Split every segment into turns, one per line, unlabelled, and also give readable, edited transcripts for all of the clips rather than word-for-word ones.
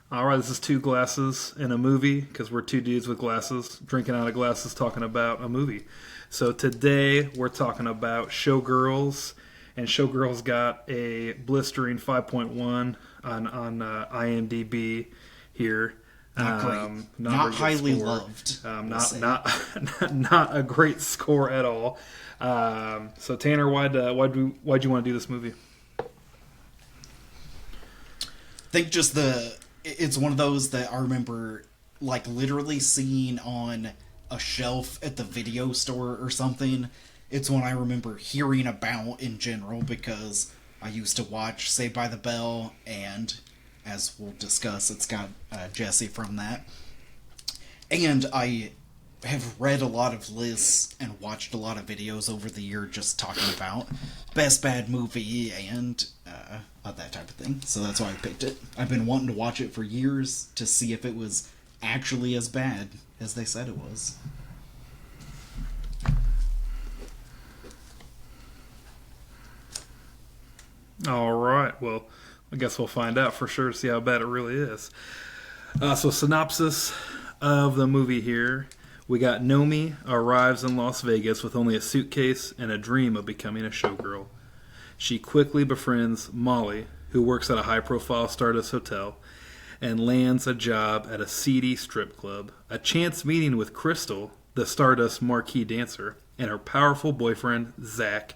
All right, this is Two Glasses in a Movie because we're two dudes with glasses drinking out of glasses talking about a movie. So today we're talking about Showgirls, and Showgirls got a blistering 5.1 on IMDb here.
Not great.
Not
Not
a very good
highly
score.
loved.
Not a great score at all. So Tanner, why'd you want to do this movie?
I think just it's one of those that I remember like literally seeing on a shelf at the video store or something. It's one I remember hearing about in general because I used to watch Saved by the Bell, and as we'll discuss, it's got Jesse from that. And I have read a lot of lists and watched a lot of videos over the year just talking about best bad movie and that type of thing. So that's why I picked it. I've been wanting to watch it for years to see if it was actually as bad as they said it was.
All right. Well, I guess we'll find out for sure to see how bad it really is. So, synopsis of the movie here. We got Nomi arrives in Las Vegas with only a suitcase and a dream of becoming a showgirl. She quickly befriends Molly, who works at a high-profile Stardust hotel, and lands a job at a seedy strip club. A chance meeting with Crystal, the Stardust marquee dancer, and her powerful boyfriend, Zach,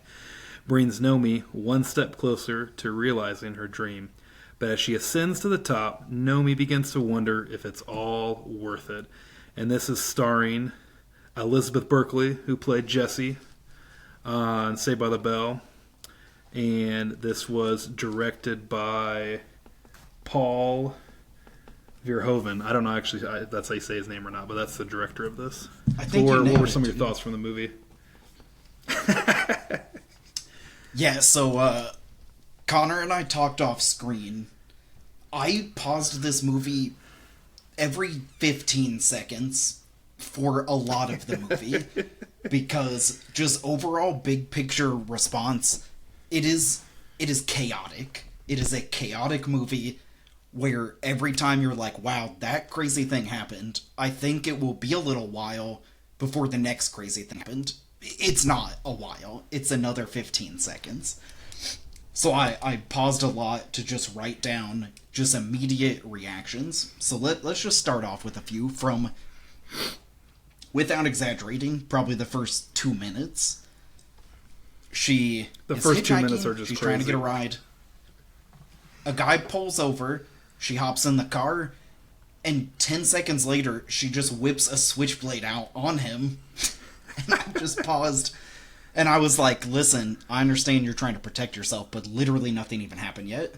brings Nomi one step closer to realizing her dream. But as she ascends to the top, Nomi begins to wonder if it's all worth it. And this is starring Elizabeth Berkley, who played Jessie on Saved by the Bell. And this was directed by Paul Verhoeven. I don't know actually that's how you say his name or not, but that's the director of this.
I think
what were some of your thoughts from the movie?
Yeah, so Connor and I talked off screen. I paused this movie every 15 seconds for a lot of the movie because just overall big picture response, it is chaotic. It is a chaotic movie where every time you're like, wow, that crazy thing happened, I think it will be a little while before the next crazy thing happened. It's not a while. It's another 15 seconds. So I paused a lot to just write down just immediate reactions. So let's just start off with a few from, without exaggerating, probably the first 2 minutes. The
first 2 minutes are just
she's
crazy.
Trying to get a ride. A guy pulls over. She hops in the car. And 10 seconds later, she just whips a switchblade out on him. And I just paused. And I was like, listen, I understand you're trying to protect yourself, but literally nothing even happened yet.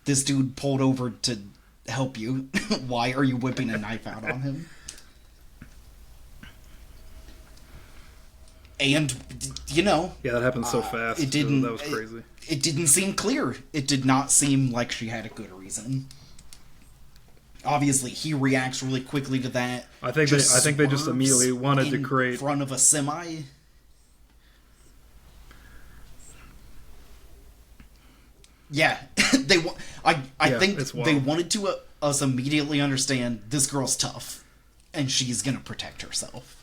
This dude pulled over to help you. Why are you whipping a knife out on him? And, you know...
Yeah, that happened so fast. That was crazy.
It didn't seem clear. It did not seem like she had a good reason. Obviously, he reacts really quickly to that.
I think they just immediately wanted to create...
in front of a semi. Yeah, I think they wanted to us immediately understand this girl's tough, and she's gonna protect herself.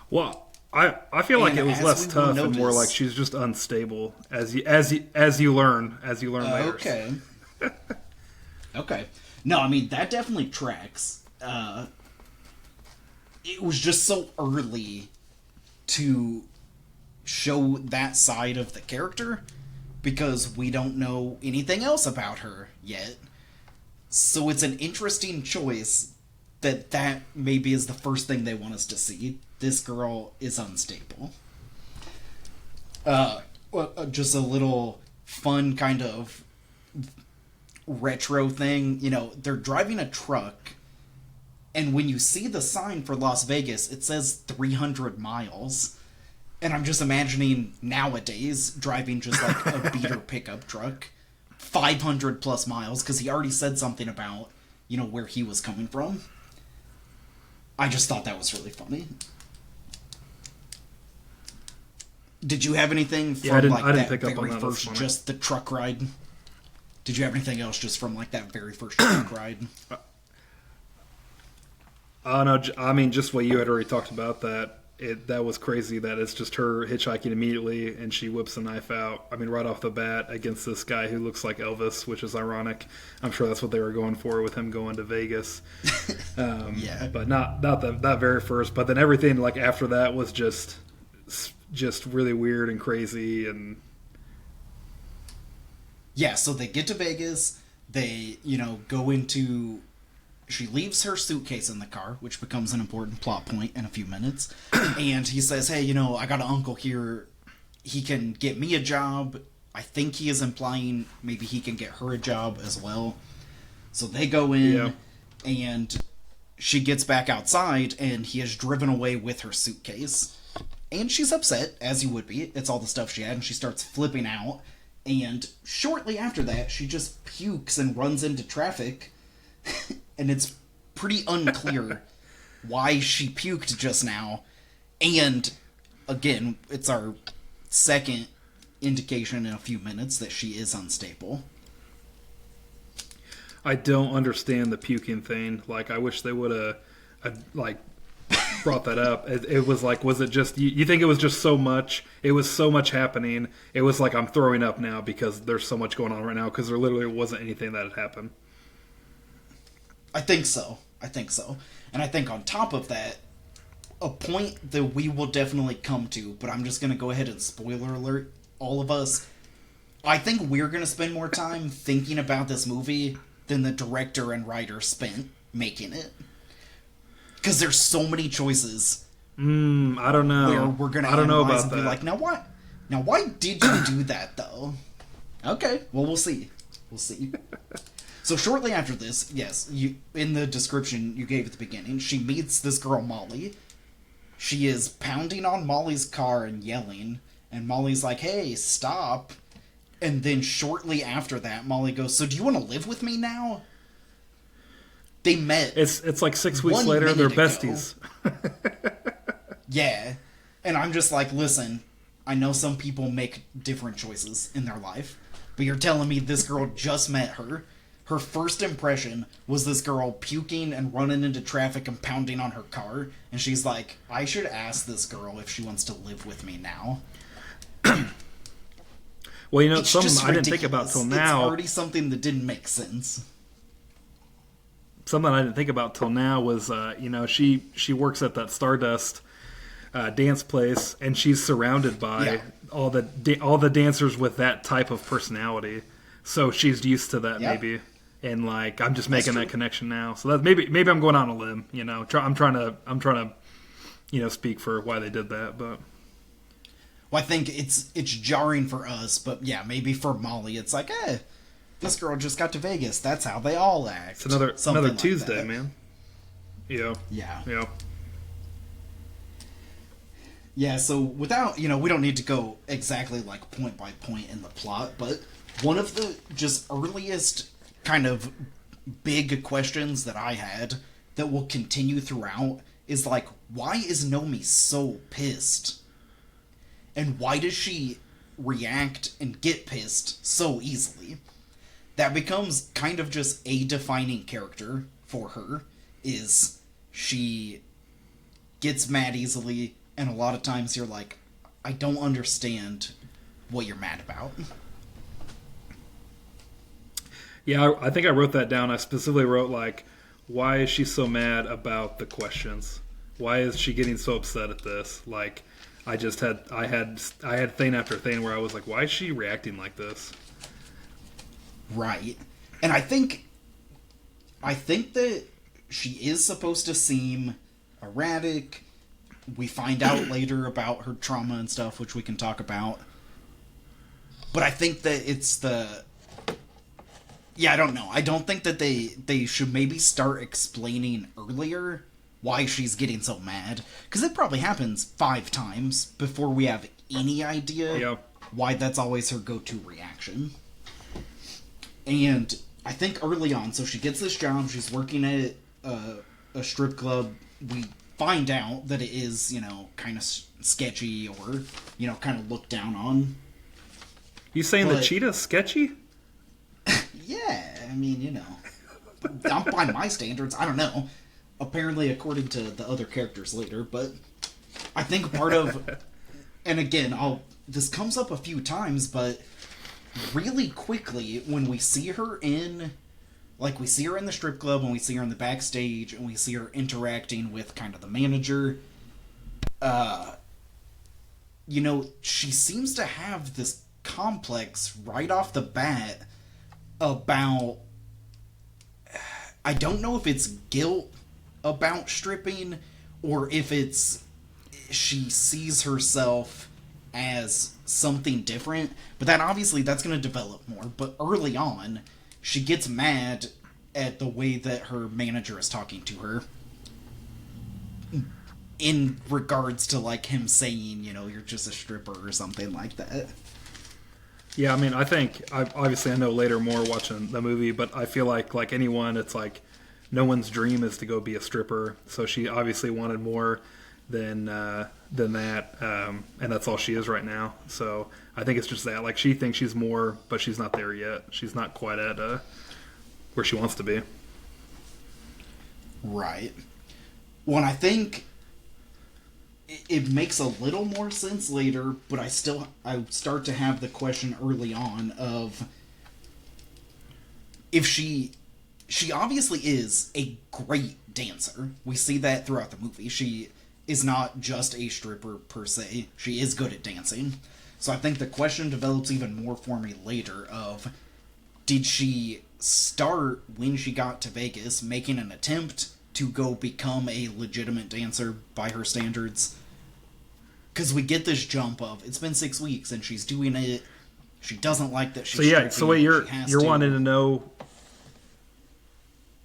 Well, I feel like it was less tough and more like she's just unstable as you learn later.
Okay. Okay. No, I mean that definitely tracks. It was just so early to show that side of the character because we don't know anything else about her yet. So it's an interesting choice that maybe is the first thing they want us to see. This girl is unstable. Just a little fun kind of retro thing. You know, they're driving a truck, and when you see the sign for Las Vegas, it says 300 miles. And I'm just imagining nowadays driving just like a beater pickup truck 500 plus miles, because he already said something about, you know, where he was coming from. I just thought that was really funny. Did you have anything from
I didn't
that
pick up
very
on that.
first, just the truck ride? Did you have anything else just from like that very first truck ride?
No, I mean, just what you had already talked about, that was crazy that it's just her hitchhiking immediately and she whips a knife out. I mean, right off the bat against this guy who looks like Elvis, which is ironic. I'm sure that's what they were going for with him going to Vegas.
Yeah.
But not that very first. But then everything like after that was just really weird and crazy. And
Yeah, so they get to Vegas. They, go into... She leaves her suitcase in the car, which becomes an important plot point in a few minutes. And he says, hey, I got an uncle here. He can get me a job. I think he is implying maybe he can get her a job as well. So they go in, and she gets back outside, and he has driven away with her suitcase. And she's upset, as you would be. It's all the stuff she had, and she starts flipping out. And shortly after that, she just pukes and runs into traffic. And it's pretty unclear why she puked just now. And, again, it's our second indication in a few minutes that she is unstable.
I don't understand the puking thing. Like, I wish they would have, brought that up. It was like, was it just, you think it was just so much? It was so much happening. It was like, I'm throwing up now because there's so much going on right now because there literally wasn't anything that had happened.
I think so. And I think on top of that, a point that we will definitely come to, but I'm just going to go ahead and spoiler alert all of us. I think we're going to spend more time thinking about this movie than the director and writer spent making it. Because there's so many choices.
I don't know.
Where we're going to analyze and be like, now why did you do that, though? Okay, well, we'll see. So shortly after this, yes, in the description you gave at the beginning, she meets this girl, Molly. She is pounding on Molly's car and yelling, and Molly's like, hey, stop. And then shortly after that, Molly goes, so do you want to live with me now? They met.
It's like 6 weeks later, they're besties.
Yeah. And I'm just like, listen, I know some people make different choices in their life, but you're telling me this girl just met her. Her first impression was this girl puking and running into traffic and pounding on her car. And she's like, I should ask this girl if she wants to live with me now.
Well, something I didn't think about till now.
It's already something that didn't make sense.
Something I didn't think about till now was, she works at that Stardust dance place, and she's surrounded by all the dancers with that type of personality. So she's used to that, maybe. And I'm just making that connection now. So that maybe I'm going on a limb. I'm trying to, speak for why they did that. But
well, I think it's jarring for us, but yeah, maybe for Molly, it's like, this girl just got to Vegas. That's how they all act.
It's another Tuesday, man. Yeah.
Yeah. So without, we don't need to go exactly like point by point in the plot, but one of the just earliest kind of big questions that I had that will continue throughout is like, why is Nomi so pissed? And why does she react and get pissed so easily? That becomes kind of just a defining character for her, is she gets mad easily, and a lot of times you're like, I don't understand what you're mad about.
Yeah, I think I wrote that down. I specifically wrote, why is she so mad about the questions? Why is she getting so upset at this? I had thing after thing where I was like, why is she reacting like this?
Right. And I think that she is supposed to seem erratic. We find out later about her trauma and stuff, which we can talk about. But I think that it's I don't know. I don't think that they should maybe start explaining earlier why she's getting so mad. Because it probably happens 5 times before we have any idea why that's always her go-to reaction. And I think early on, so she gets this job, she's working at a strip club. We find out that it is, kind of sketchy or, kind of looked down on.
You saying the cheetah's sketchy?
Yeah, I mean, not by my standards. I don't know. Apparently, according to the other characters later, but I think part of, and again, this comes up a few times, but really quickly when we see her in, like, we see her in the strip club, and we see her in the backstage, and we see her interacting with kind of the manager. She seems to have this complex right off the bat about, I don't know if it's guilt about stripping or if it's she sees herself as something different, but that's going to develop more. But early on, she gets mad at the way that her manager is talking to her in regards to, like, him saying, you're just a stripper or something like that.
Yeah, I mean, obviously I know later more watching the movie, but I feel like anyone, it's like no one's dream is to go be a stripper. So she obviously wanted more than that, and that's all she is right now. So I think it's just that, like, she thinks she's more, but she's not there yet. She's not quite at where she wants to be.
Right. Well, and I think it makes a little more sense later, but I start to have the question early on of if she obviously is a great dancer. We see that throughout the movie. She is not just a stripper per se. She is good at dancing. So I think the question develops even more for me later of, did she start when she got to Vegas making an attempt to go become a legitimate dancer by her standards? Because we get this jump of, it's been 6 weeks and she's doing it. She doesn't like that she's stripping.
So wait, you're wanting to know.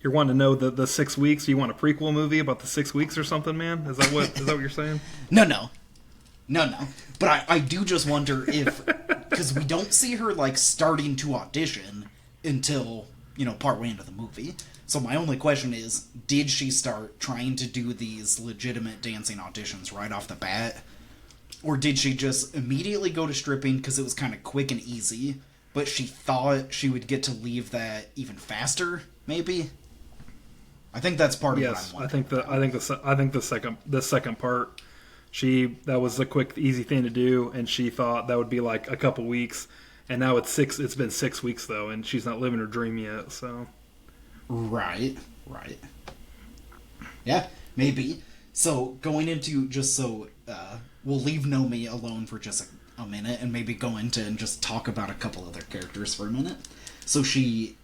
You're wanting to know the 6 weeks. You want a prequel movie about the 6 weeks or something, man? Is that what you're saying?
No. But I do just wonder if, because we don't see her, like, starting to audition until, partway into the movie. So my only question is, did she start trying to do these legitimate dancing auditions right off the bat? Or did she just immediately go to stripping because it was kind of quick and easy, but she thought she would get to leave that even faster, maybe? I think that's part of what I'm wondering.
I think the second part, that was a quick, easy thing to do, and she thought that would be like a couple weeks, and now it's been 6 weeks though, and she's not living her dream yet. So,
right. Yeah, maybe. So going into we'll leave Nomi alone for just a minute, and maybe go into and just talk about a couple other characters for a minute. So she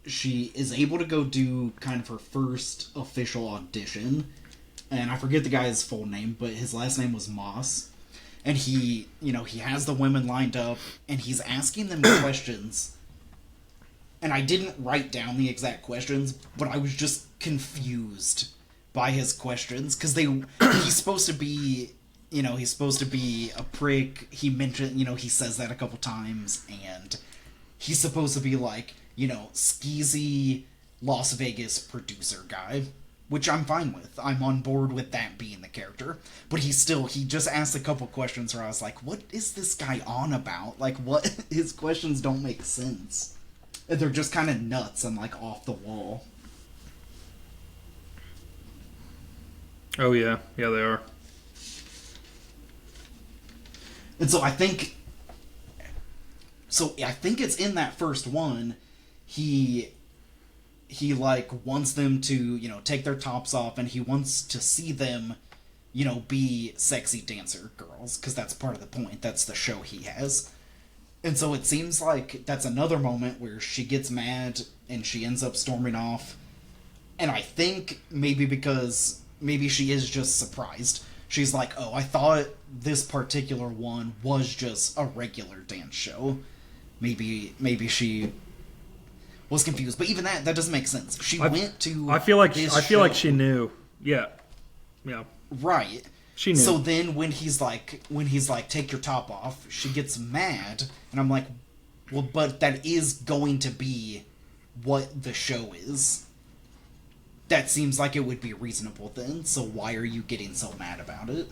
is able to go do kind of her first official audition, and I forget the guy's full name, but his last name was Moss. And he has the women lined up, and he's asking them questions. And I didn't write down the exact questions, but I was just confused by his questions, because he's supposed to be, he's supposed to be a prick. He mentioned, he says that a couple times, and he's supposed to be like, skeezy Las Vegas producer guy, which I'm fine with. I'm on board with that being the character. But he just asked a couple questions where I was like, what is this guy on about? Like, what? His questions don't make sense. They're just kind of nuts and, like, off the wall.
oh yeah, they are.
And so I think it's in that first one, he like wants them to, take their tops off, and he wants to see them, be sexy dancer girls, because that's part of the point. That's the show he has. And so it seems like that's another moment where she gets mad and she ends up storming off. And I think maybe she is just surprised. She's like, oh, I thought this particular one was just a regular dance show. Maybe she was confused, but even that doesn't make sense.
I feel like she knew. Yeah.
Right.
She knew.
So then when he's like, take your top off, she gets mad, and I'm like, well, but that is going to be what the show is. That seems like it would be reasonable then, so why are you getting so mad about it?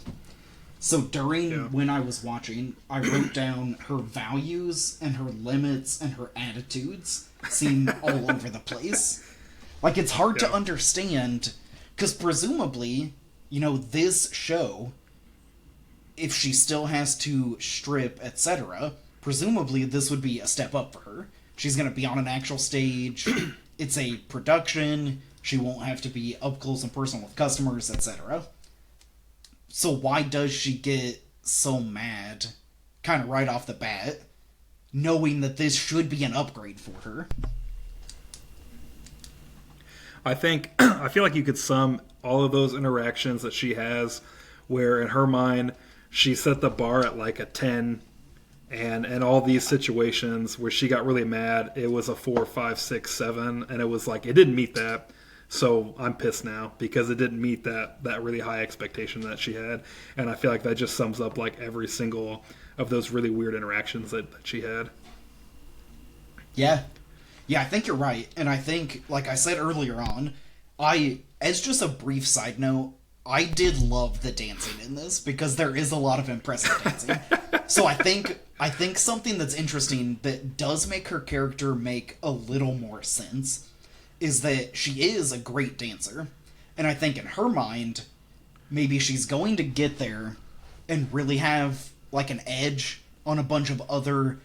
So during
Yeah.
when I was watching, I wrote down her values and her limits and her attitudes seem all over the place. Like, it's hard to
Yeah.
understand, because presumably, this show, if she still has to strip, etc., presumably this would be a step up for her. She's going to be on an actual stage. It's a production. She won't have to be up close and personal with customers, etc. So why does she get so mad, kind of right off the bat, knowing that this should be an upgrade for her?
I feel like you could sum all of those interactions that she has, where in her mind she set the bar at like a 10, and all these situations where she got really mad, it was a 4, 5, 6, 7, and it was like it didn't meet that. So I'm pissed now because it didn't meet that really high expectation that she had, and I feel like that just sums up like every single of those really weird interactions that she had.
Yeah. Yeah, I think you're right. And I think, like I said earlier on, as just a brief side note, I did love the dancing in this because there is a lot of impressive dancing. So I think something that's interesting that does make her character make a little more sense is that she is a great dancer. And I think in her mind, maybe she's going to get there and really have like an edge on a bunch of other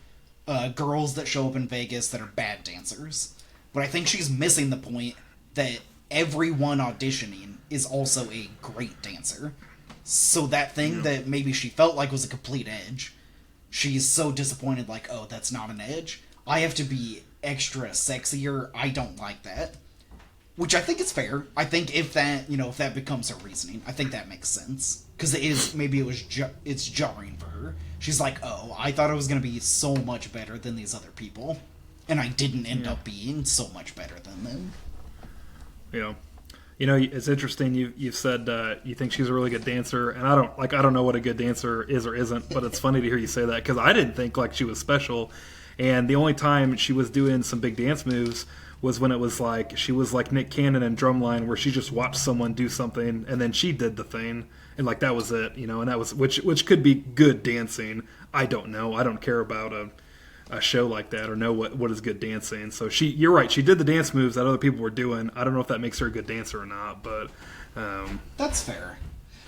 girls that show up in Vegas that are bad dancers. But I think she's missing the point that everyone auditioning is also a great dancer. So that thing that maybe she felt like was a complete edge, she's so disappointed, like, oh, that's not an edge. I have to be extra sexier. I don't like that. Which I think is fair. I think if that becomes her reasoning, I think that makes sense. Because it's jarring for her. She's like, oh, I thought I was going to be so much better than these other people. And I didn't end up being so much better than them.
Yeah. It's interesting. You've said you think she's a really good dancer, and I don't know what a good dancer is or isn't, but it's funny to hear you say that because I didn't think like she was special, and the only time she was doing some big dance moves was when it was like she was like Nick Cannon in Drumline, where she just watched someone do something and then she did the thing, and like that was it, and that was which could be good dancing. I don't know. I don't care about a show like that or know what is good dancing. So you're right. She did the dance moves that other people were doing. I don't know if that makes her a good dancer or not, but
that's fair.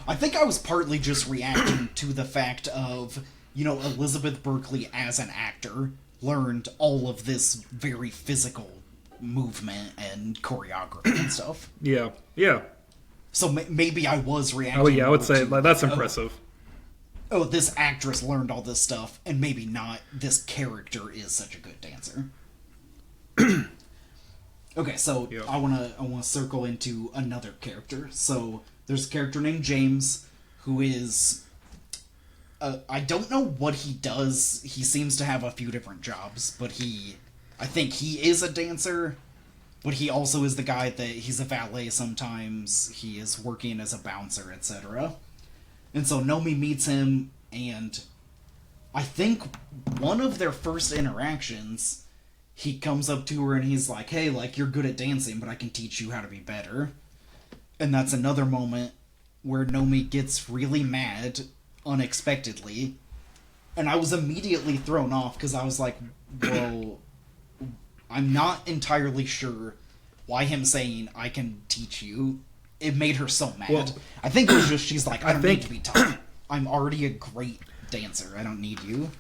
I think I was partly just reacting to the fact of, Elizabeth Berkley as an actor learned all of this very physical movement and choreography and stuff.
Yeah.
So maybe I was reacting.
Oh yeah, I would say
to,
that's impressive.
Oh, this actress learned all this stuff, and maybe not this character is such a good dancer. Okay, so
yeah.
I wanna circle into another character. So there's a character named James who is I don't know what he does. He seems to have a few different jobs, but I think he is a dancer, but he also is the guy that he's a valet sometimes. He is working as a bouncer, etc. And so Nomi meets him, and I think one of their first interactions, he comes up to her and he's like, hey, like, you're good at dancing, but I can teach you how to be better. And that's another moment where Nomi gets really mad unexpectedly. And I was immediately thrown off because I was like, well, I'm not entirely sure why him saying, I can teach you, it made her so mad. Well, I think it was just she's like, I don't need to be taught. I'm already a great dancer. I don't need you.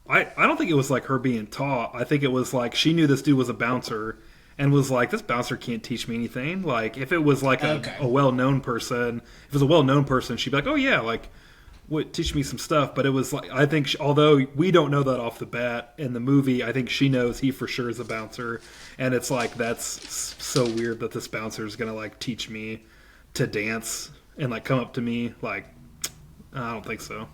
I don't think it was like her being taught. I think it was like she knew this dude was a bouncer and was like, this bouncer can't teach me anything. Like, if it was like a well-known person, if it was a well-known person, she'd be like, oh yeah, like, what, teach me some stuff. But it was like, I think although we don't know that off the bat in the movie, I think she knows he for sure is a bouncer. And it's like, that's so weird that this bouncer is going to like teach me to dance and like come up to me. Like, I don't think so.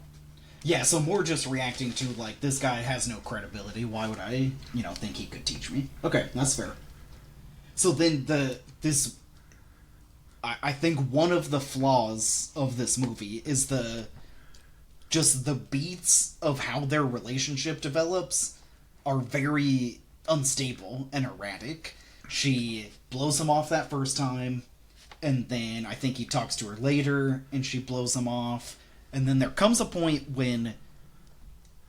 Yeah, so more just reacting to like, this guy has no credibility. Why would I, think he could teach me? Okay, that's fair. So then I think one of the flaws of this movie is the beats of how their relationship develops are very unstable and erratic. She blows him off that first time, and then I think he talks to her later, and she blows him off. And then there comes a point when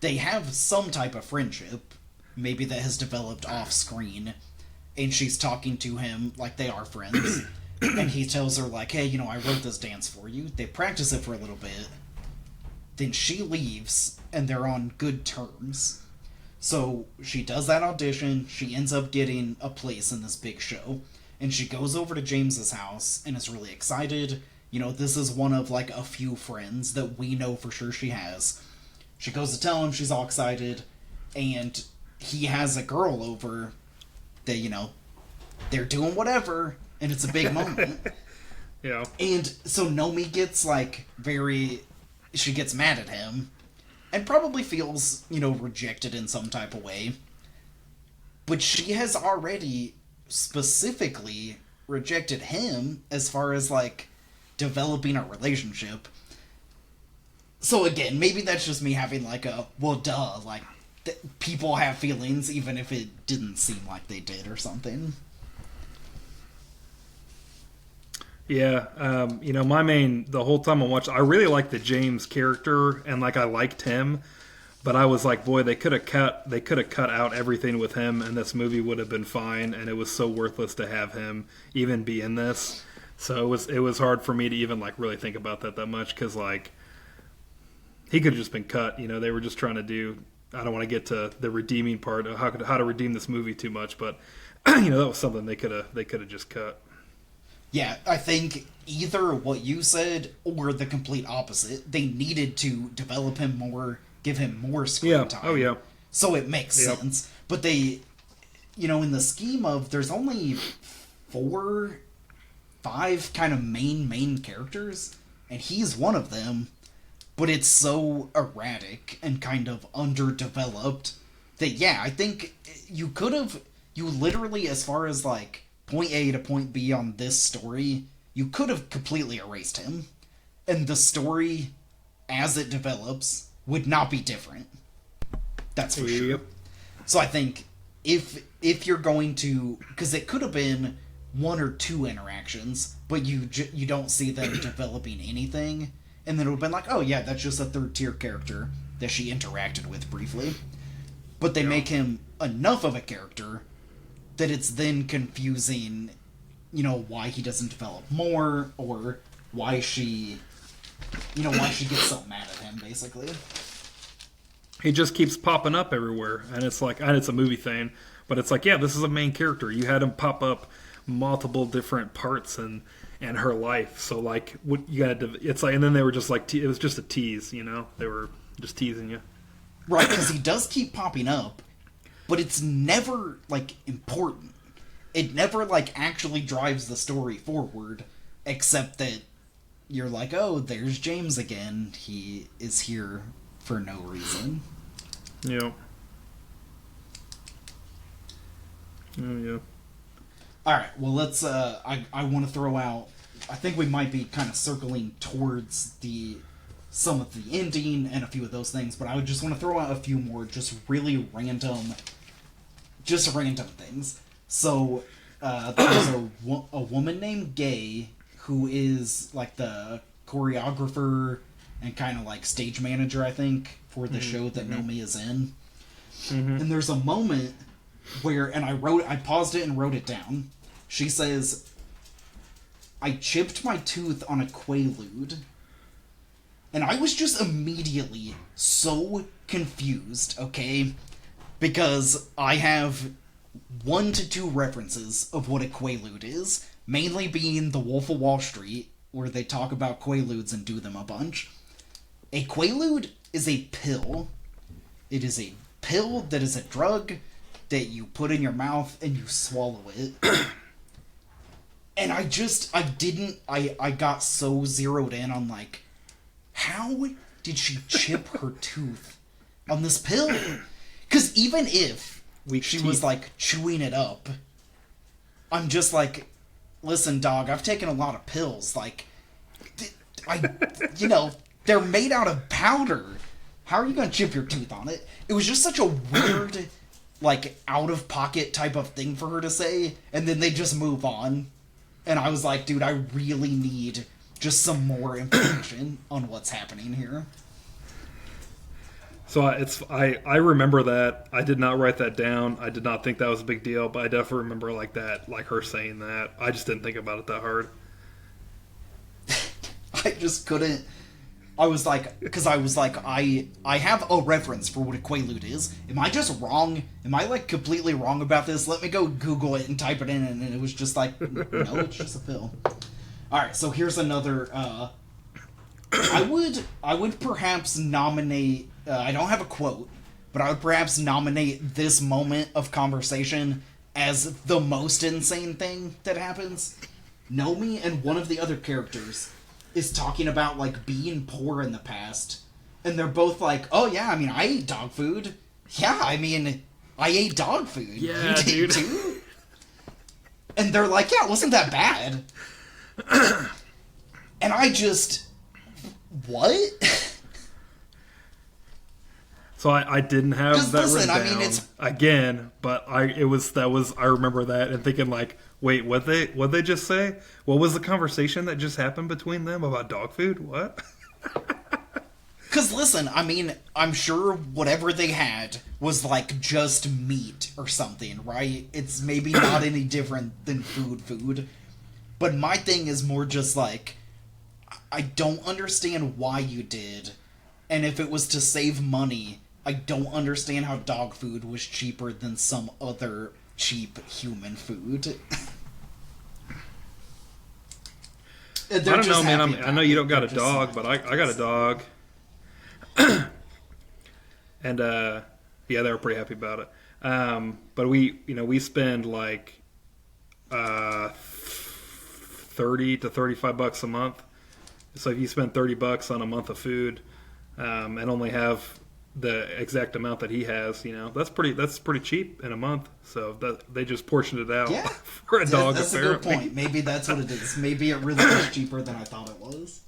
they have some type of friendship, maybe that has developed off screen, and she's talking to him like they are friends. And he tells her, like, hey, I wrote this dance for you. They practice it for a little bit. Then she leaves, and they're on good terms. So she does that audition. She ends up getting a place in this big show. And she goes over to James's house and is really excited. This is one of, like, a few friends that we know for sure she has. She goes to tell him she's all excited, and he has a girl over that, they're doing whatever, and it's a big moment.
Yeah.
And so Nomi gets, like, she gets mad at him, and probably feels, rejected in some type of way. But she has already specifically rejected him as far as, like, developing a relationship. So again, maybe that's just me having, like, well, duh, like, people have feelings even if it didn't seem like they did or something.
Yeah, the whole time I watched, I really liked the James character, and, like, I liked him, but I was like, boy, they could have cut out everything with him, and this movie would have been fine, and it was so worthless to have him even be in this. So it was hard for me to even, like, really think about that much, because, like, he could have just been cut. They were just trying to do. I don't want to get to the redeeming part of how to redeem this movie too much, but that was something they could have just cut.
Yeah, I think either what you said or the complete opposite. They needed to develop him more, give him more screen time.
Oh yeah.
So it makes sense. But they, in the scheme of, there's only 4, 5 kind of main characters, and he's one of them. But it's so erratic and kind of underdeveloped that, yeah, I think you literally, as far as, like, point A to point B on this story, you could have completely erased him. And the story, as it develops, would not be different. That's for sure. So I think if you're going to... Because it could have been 1 or 2 interactions, but you don't see them developing anything... And then it would have been like, oh yeah, that's just a 3rd-tier character that she interacted with briefly. But they make him enough of a character that it's then confusing, why he doesn't develop more, or why she gets so mad at him, basically.
He just keeps popping up everywhere, and it's like, and it's a movie thing, but it's like, yeah, this is a main character. You had him pop up multiple different parts and her life, so, like, what you gotta, it's like, and then they were just like, it was just a tease, they were just teasing you,
right? Because he does keep popping up, but it's never, like, important. It never, like, actually drives the story forward, except that you're like, oh, there's James again. He is here for no reason.
Yeah. Oh yeah.
All right, well, let's, I want to throw out, I think we might be kind of circling towards some of the ending and a few of those things, but I would just want to throw out a few more just really random things. So, there's a woman named Gay who is, like, the choreographer and kind of, like, stage manager, I think, for the show that Nomi is in. Mm-hmm. And there's a moment where, and I paused it and wrote it down. She says, I chipped my tooth on a quaalude. And I was just immediately so confused, okay? Because I have 1 to 2 references of what a quaalude is, mainly being The Wolf of Wall Street, where they talk about quaaludes and do them a bunch. A quaalude is a pill. It is a pill that is a drug that you put in your mouth and you swallow it. And I got so zeroed in on, like, how did she chip her tooth on this pill? Because even if she was, like, chewing it up, I'm just like, listen, dog, I've taken a lot of pills. Like, they're made out of powder. How are you going to chip your tooth on it? It was just such a weird, like, out-of-pocket type of thing for her to say, and then they just move on. And I was like, dude, I really need just some more information on what's happening here.
So I remember that. I did not write that down. I did not think that was a big deal, but I definitely remember like that, like her saying that. I just didn't think about it that hard.
I just couldn't. I was like, I have a reference for what a quaalude is. Am I just wrong? Am I like completely wrong about this? Let me go Google it and type it in, and it was just like, no, it's just a pill. All right, so here's another. I would perhaps nominate. I don't have a quote, but I would perhaps nominate this moment of conversation as the most insane thing that happens. Nomi and one of the other characters is talking about like being poor in the past, and they're both like, "Oh yeah, I mean, I ate dog food. Yeah, I mean, I ate dog food.
Yeah,
you did
dude.
too." And they're like, "Yeah, it wasn't that bad." And I just, what?
So I didn't have
Just
that
listen,
written
I
down
mean, it's-
again, but I remember that and thinking like, wait, what they just say? What was the conversation that just happened between them about dog food? What?
Because listen, I mean, I'm sure whatever they had was like just meat or something, right? It's maybe not any different than food. But my thing is more just like, I don't understand why you did. And if it was to save money, I don't understand how dog food was cheaper than some other cheap human food.
I don't know, man. I know you don't got a dog, but I got a dog. And yeah, they were pretty happy about it. But we spend like 30 to $35 a month. So if you spend $30 on a month of food, and only have the exact amount that he has, that's pretty cheap in a month. So that they just portioned it out for a dog.
That's
apparently.
a good point. Maybe that's what it is. Maybe it really was cheaper than I thought it was.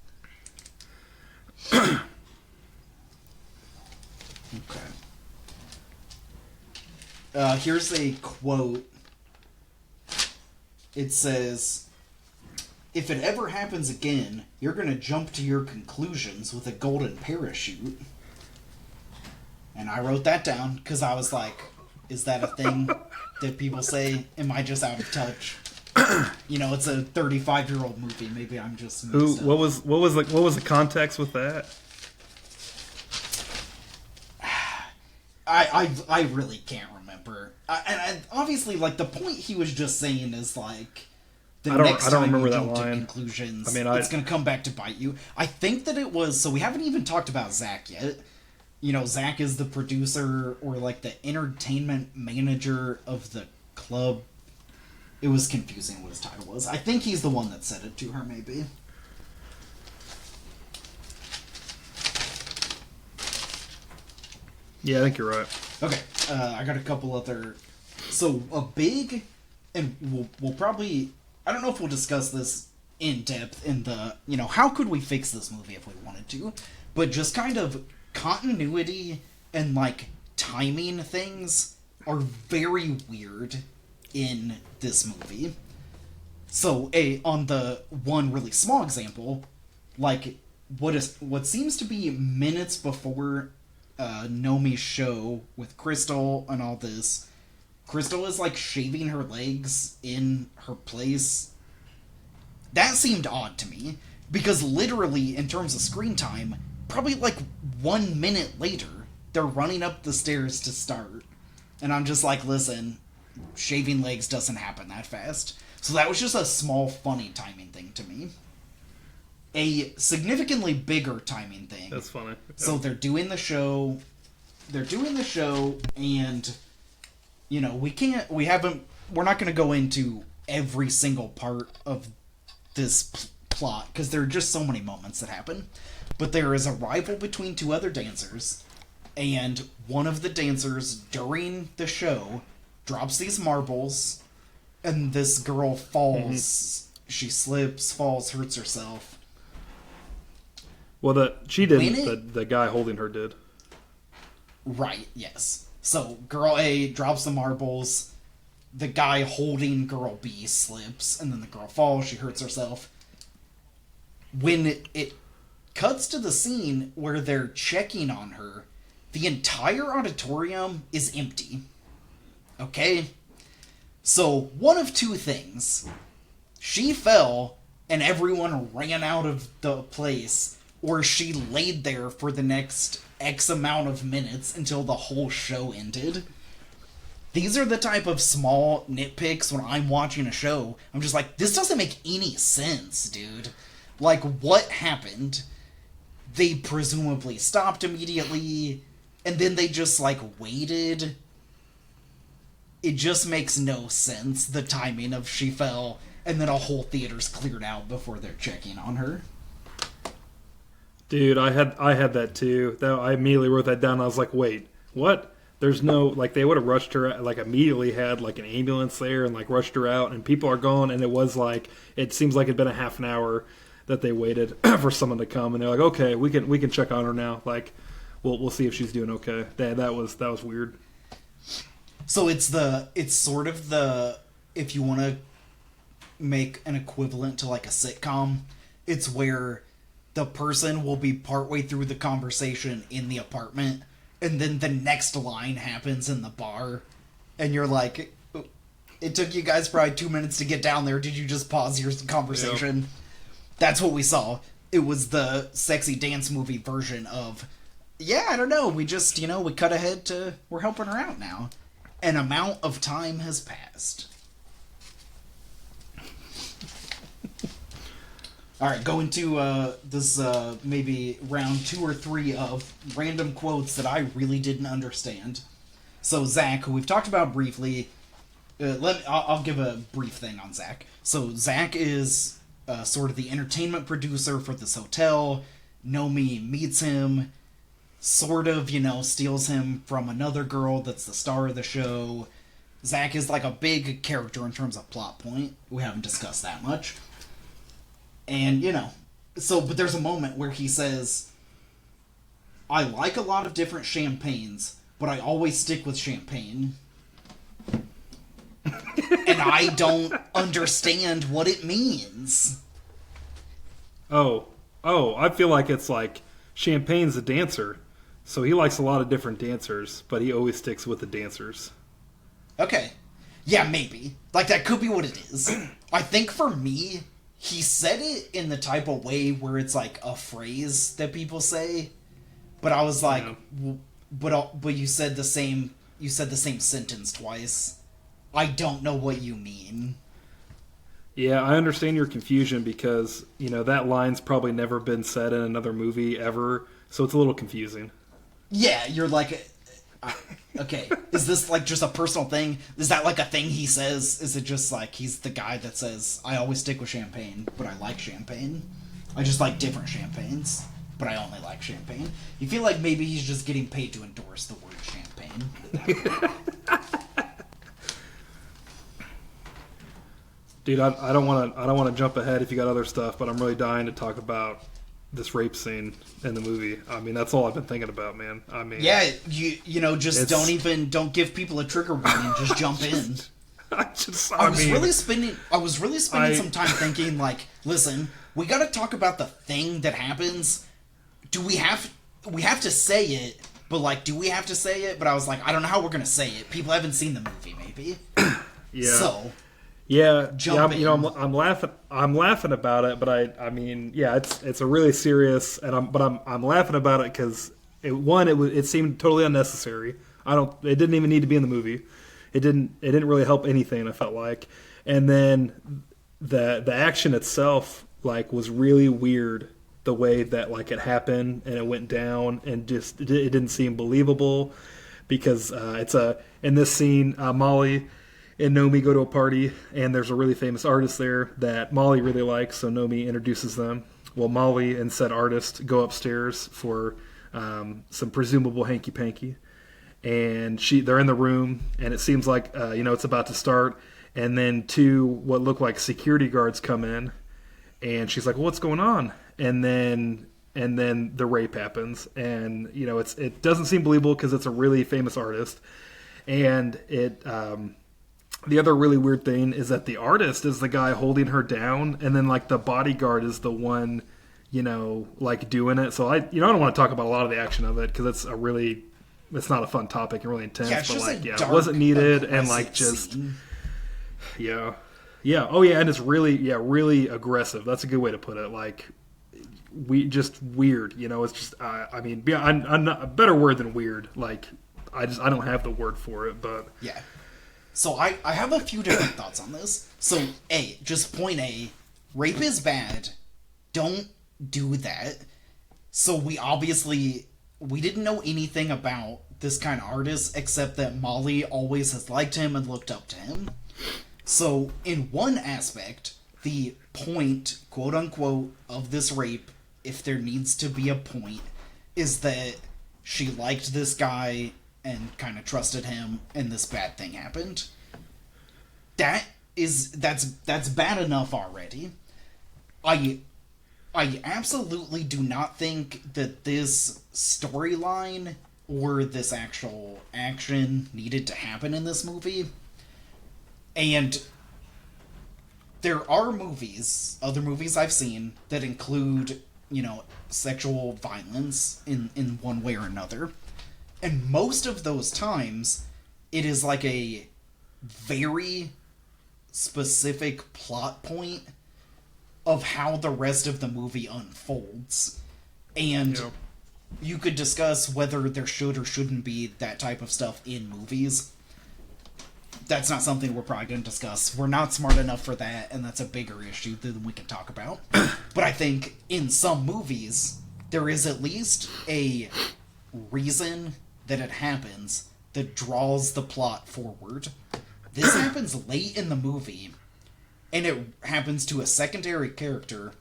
Okay. Here's a quote. It says, "If it ever happens again, you're going to jump to your conclusions with a golden parachute." And I wrote that down because I was like, is that a thing that people say? Am I just out of touch? It's a 35-year-old movie. Maybe I'm just mixed up.
What was the context with that?
I really can't remember. And obviously, like, the point he was just saying is like,
I don't remember that
jump to
line.
conclusions,
I mean,
it's going to come back to bite you. I think that it was. So we haven't even talked about Zach yet. Zach is the producer or like the entertainment manager of the club. It was confusing what his title was. I think he's the one that said it to her, maybe.
Yeah, I think you're right.
Okay, I got a couple other. So a big, and we'll probably. I don't know if we'll discuss this in depth in the how could we fix this movie if we wanted to, but just kind of continuity and like timing things are very weird in this movie. So on the one really small example, like what seems to be minutes before Nomi's show with Crystal and all this, Crystal is like shaving her legs in her place. That seemed odd to me because literally in terms of screen time, probably like 1 minute later, they're running up the stairs to start. And I'm just like, listen, shaving legs doesn't happen that fast. So that was just a small, funny timing thing to me. A significantly bigger timing thing.
That's funny.
So they're doing the show, and, we're not going to go into every single part of this plot, because there are just so many moments that happen. But there is a rival between two other dancers, and one of the dancers during the show drops these marbles, and this girl falls. Mm-hmm. She slips, falls, hurts herself.
Well, she didn't. The guy holding her did.
Right, yes. So, girl A drops the marbles, the guy holding girl B slips, and then the girl falls, she hurts herself. When it cuts to the scene where they're checking on her, the entire auditorium is empty. Okay? So, one of two things. She fell, and everyone ran out of the place, or she laid there for the next X amount of minutes until the whole show ended. These are the type of small nitpicks when I'm watching a show. I'm just like, this doesn't make any sense, dude. Like, what happened? They presumably stopped immediately, and then they just, like, waited. It just makes no sense, the timing of she fell, and then a whole theater's cleared out before they're checking on her.
Dude, I had that too. I immediately wrote that down. I was like, wait, what? There's no, like, they would have rushed her, like, immediately had, like, an ambulance there and, like, rushed her out, and people are gone, and it was, like, it seems like it'd been a half an hour that they waited for someone to come, and they're like, okay, we can check on her now. Like, we'll see if she's doing okay. That was weird.
So it's sort of the, if you want to make an equivalent to, like, a sitcom, it's where the person will be partway through the conversation in the apartment, and then the next line happens in the bar, and you're like, it took you guys probably 2 minutes to get down there. Did you just pause your conversation? Yep. That's what we saw. It was the sexy dance movie version of, yeah, I don't know, we just, we cut ahead to, we're helping her out now. An amount of time has passed. Alright, going to this maybe round 2 or 3 of random quotes that I really didn't understand. So Zach, who we've talked about briefly, I'll give a brief thing on Zach. So Zach is sort of the entertainment producer for this hotel. Nomi meets him, sort of, steals him from another girl that's the star of the show. Zach is like a big character in terms of plot point. We haven't discussed that much. And, but there's a moment where he says, I like a lot of different champagnes, but I always stick with champagne. And I don't understand what it means.
Oh, I feel like it's like Champagne's a dancer, so he likes a lot of different dancers, but he always sticks with the dancers.
Okay. Yeah, maybe. Like, that could be what it is. I think for me, he said it in the type of way where it's like a phrase that people say, but I was like, yeah. But you said the same sentence twice. I don't know what you mean.
Yeah, I understand your confusion because, that line's probably never been said in another movie ever, so it's a little confusing.
Yeah, you're like, okay, is this like just a personal thing? Is that like a thing he says? Is it just like he's the guy that says, I always stick with champagne, but I like champagne? I just like different champagnes, but I only like champagne. You feel like maybe he's just getting paid to endorse the word champagne.
Dude, I don't want to jump ahead if you got other stuff, but I'm really dying to talk about this rape scene in the movie. I mean, that's all I've been thinking about, man. I mean,
yeah, just don't give people a trigger warning. Just jump in. I was really spending some time thinking, like, listen, we got to talk about the thing that happens. We have to say it, but like, do we have to say it? But I was like, I don't know how we're gonna say it. People haven't seen the movie, maybe.
Yeah.
So.
Yeah, I'm laughing about it, but I mean, yeah, it's a really serious, and I'm laughing about it because it seemed totally unnecessary. It didn't even need to be in the movie. It didn't really help anything. I felt like, and then the action itself like was really weird. The way that like it happened and it went down and just it didn't seem believable because in this scene Molly and Nomi go to a party, and there's a really famous artist there that Molly really likes, so Nomi introduces them. Well, Molly and said artist go upstairs for some presumable hanky-panky, and they're in the room, and it seems like it's about to start, and then 2 what look like security guards come in, and she's like, well, what's going on? And then the rape happens, and it doesn't seem believable because it's a really famous artist, and it. The other really weird thing is that the artist is the guy holding her down, and then like the bodyguard is the one like doing it. So I don't want to talk about a lot of the action of it because it's not a fun topic and really intense.
Yeah, it's
but
just
like,
a
it
dark,
wasn't needed, and
aggressive
like just
scene.
yeah, yeah, oh yeah, and it's really aggressive. That's a good way to put it. Like we just weird. It's just I mean, yeah, I'm not a better word than weird. Like I don't have the word for it, but
Yeah. So I have a few different thoughts on this. So just point A, rape is bad. Don't do that. So we didn't know anything about this kind of artist except that Molly always has liked him and looked up to him. So in one aspect, the point, quote unquote, of this rape, if there needs to be a point, is that she liked this guy and kind of trusted him, and this bad thing happened. That's bad enough already. I absolutely do not think that this storyline or this actual action needed to happen in this movie. And there are other movies I've seen that include, sexual violence in one way or another. And most of those times, it is like a very specific plot point of how the rest of the movie unfolds. And you could discuss whether there should or shouldn't be that type of stuff in movies. That's not something we're probably going to discuss. We're not smart enough for that, and that's a bigger issue than we can talk about. But I think in some movies, there is at least a reason that it happens that draws the plot forward. This happens late in the movie, and it happens to a secondary character,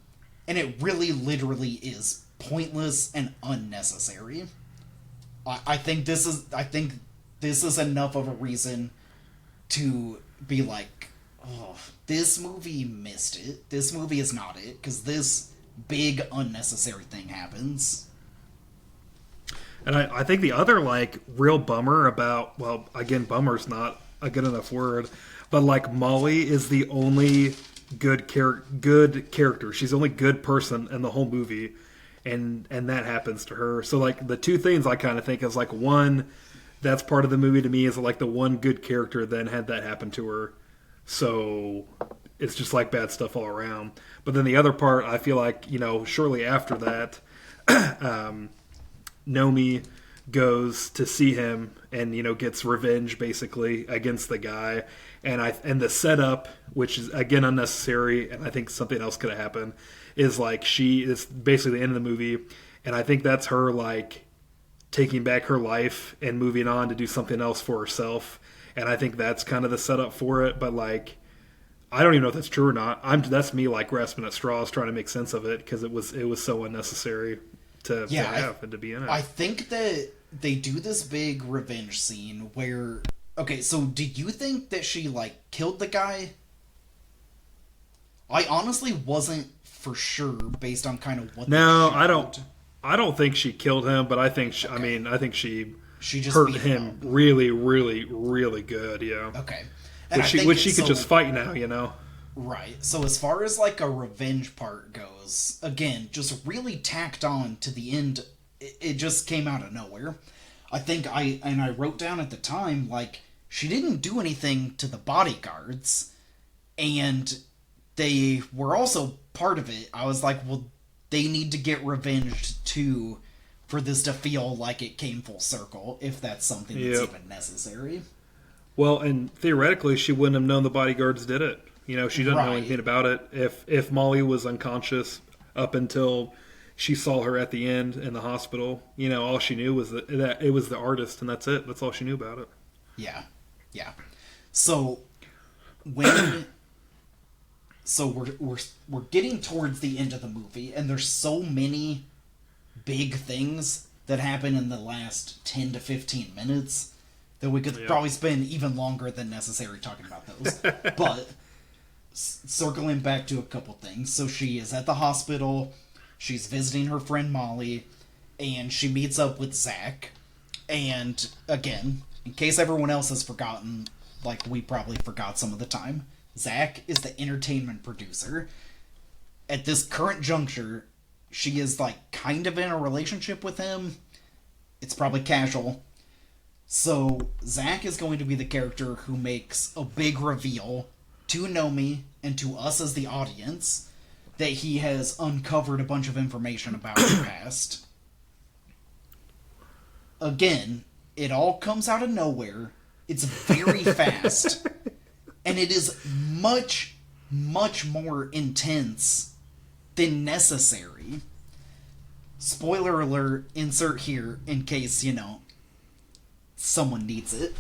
and it really literally is pointless and unnecessary. I think this is enough of a reason to be like, oh, this movie missed it. This movie is not it, because this big unnecessary thing happens.
And I think the other like real bummer about, well, again, bummer's not a good enough word, but like Molly is the only good character. She's the only good person in the whole movie, and that happens to her. So like the two things I kind of think is like, one, that's part of the movie to me, is like the one good character then had that happen to her. So it's just like bad stuff all around. But then the other part, I feel like, shortly after that, Nomi goes to see him and gets revenge basically against the guy, and the setup, which is again unnecessary, and I think something else could have happened, is like it's basically the end of the movie, and I think that's her like taking back her life and moving on to do something else for herself, and I think that's kind of the setup for it. But like, I don't even know if that's true or not. That's me like grasping at straws trying to make sense of it, because it was so unnecessary to have and to be in it.
I think that they do this big revenge scene where, okay, so did you think that she like killed the guy? I honestly wasn't for sure based on kind of what.
No, I don't think she killed him, but I think I think she
just
hurt him really, really, really good. Yeah.
Okay.
And which she could just fight now.
Right. So as far as like a revenge part goes, again, just really tacked on to the end. It just came out of nowhere. I think I wrote down at the time, like, she didn't do anything to the bodyguards, and they were also part of it. I was like, well, they need to get revenged too for this to feel like it came full circle, if that's something that's even necessary.
Well, and theoretically, she wouldn't have known the bodyguards did it. She didn't know anything about it. If Molly was unconscious up until she saw her at the end in the hospital, all she knew was that it was the artist, and that's it. That's all she knew about it.
Yeah. So we're getting towards the end of the movie, and there's so many big things that happen in the last 10 to 15 minutes that we could probably spend even longer than necessary talking about those. But circling back to a couple things. So she is at the hospital. She's visiting her friend Molly, and she meets up with Zach. And again, in case everyone else has forgotten, like we probably forgot some of the time, Zach is the entertainment producer. At this current juncture, she is like kind of in a relationship with him. It's probably casual. So Zach is going to be the character who makes a big reveal to Nomi and to us as the audience that he has uncovered a bunch of information about her past. Again, it all comes out of nowhere. It's very fast. And it is much, much more intense than necessary. Spoiler alert, insert here in case, someone needs it.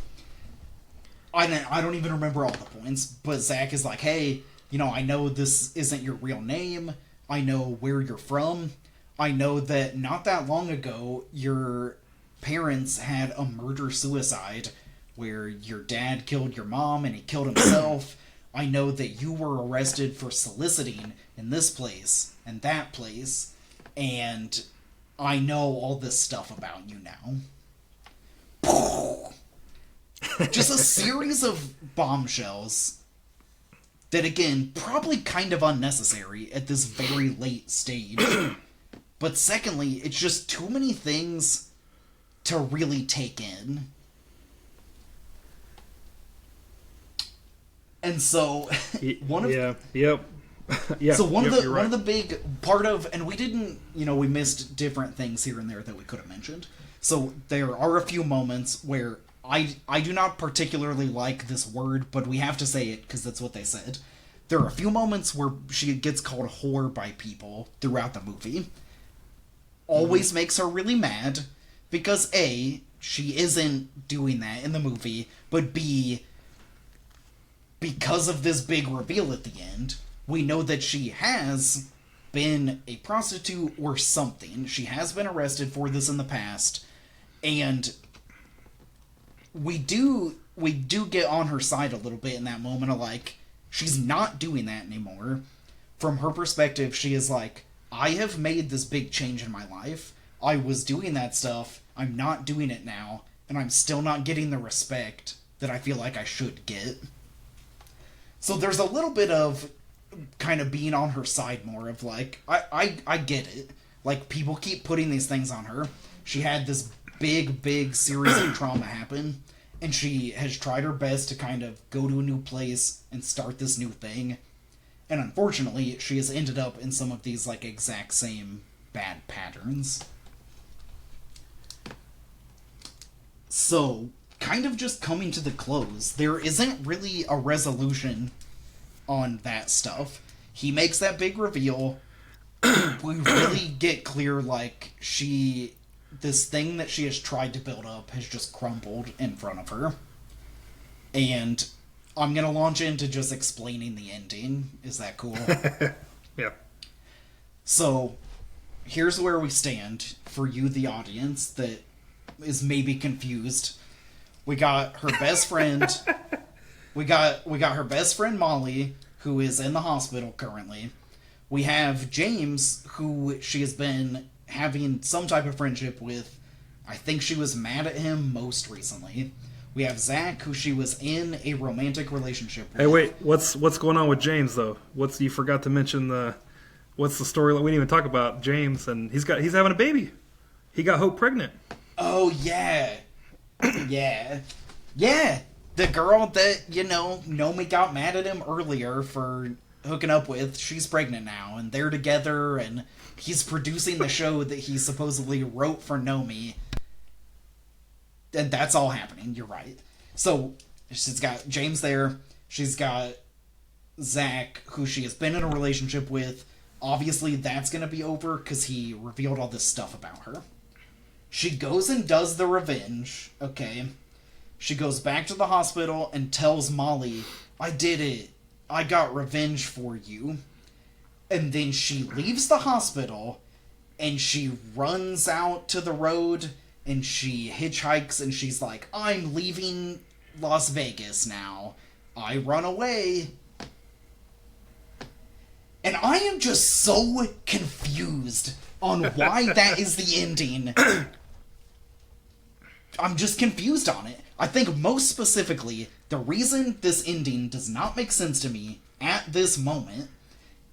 I don't even remember all the points, but Zach is like, hey, I know this isn't your real name. I know where you're from. I know that not that long ago, your parents had a murder-suicide where your dad killed your mom and he killed himself. I know that you were arrested for soliciting in this place and that place, and I know all this stuff about you now. Just a series of bombshells that, again, probably kind of unnecessary at this very late stage. But secondly, it's just too many things to really take in. And so, one of the big part of, and we didn't, we missed different things here and there that we could have mentioned. So there are a few moments where I do not particularly like this word, but we have to say it because that's what they said. There are a few moments where she gets called whore by people throughout the movie. Always makes her really mad because A, she isn't doing that in the movie, but B, because of this big reveal at the end, we know that she has been a prostitute or something. She has been arrested for this in the past, and we do get on her side a little bit in that moment of like, she's not doing that anymore. From her perspective, she is like, I have made this big change in my life. I was doing that stuff. I'm not doing it now, and I'm still not getting the respect that I feel like I should get. So there's a little bit of kind of being on her side more of like, I get it. Like, people keep putting these things on her. She had this big series of trauma happen, and she has tried her best to kind of go to a new place and start this new thing. And unfortunately, she has ended up in some of these, like, exact same bad patterns. So, kind of just coming to the close, there isn't really a resolution on that stuff. He makes that big reveal. We really get clear, like, this thing that she has tried to build up has just crumbled in front of her. And I'm going to launch into just explaining the ending. Is that cool?
Yeah.
So, here's where we stand for you, the audience, that is maybe confused. We got her best friend. we got her best friend Molly, who is in the hospital currently. We have James, who she has been having some type of friendship with. I think she was mad at him most recently. We have Zach, who she was in a romantic relationship with.
Hey, wait, what's going on with James though? You forgot to mention what's the story? We didn't even talk about James, and he's having a baby. He got Hope pregnant.
Oh yeah, yeah. The girl that Nomi got mad at him earlier for hooking up with, she's pregnant now, and they're together, and he's producing the show that he supposedly wrote for Nomi. And that's all happening, you're right. So, she's got James there, she's got Zach, who she has been in a relationship with. Obviously, that's going to be over, because he revealed all this stuff about her. She goes and does the revenge, okay? She goes back to the hospital and tells Molly, I did it. I got revenge for you. And then she leaves the hospital, and she runs out to the road, and she hitchhikes, and she's like, I'm leaving Las Vegas now. I run away. And I am just so confused on why that is the ending. I'm just confused on it. I think most specifically, the reason this ending does not make sense to me at this moment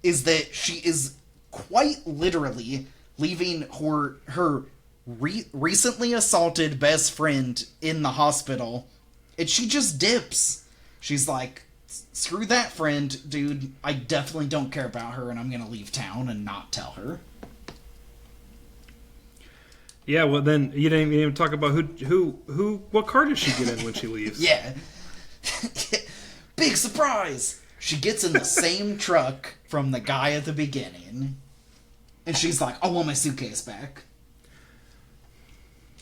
is that she is quite literally leaving her recently assaulted best friend in the hospital, and she just dips. She's like, screw that friend, dude. I definitely don't care about her, and I'm gonna leave town and not tell her.
Yeah, well then you didn't even talk about what car does she get in when she leaves?
Yeah. Big surprise! She gets in the same truck from the guy at the beginning. And she's like, I want my suitcase back.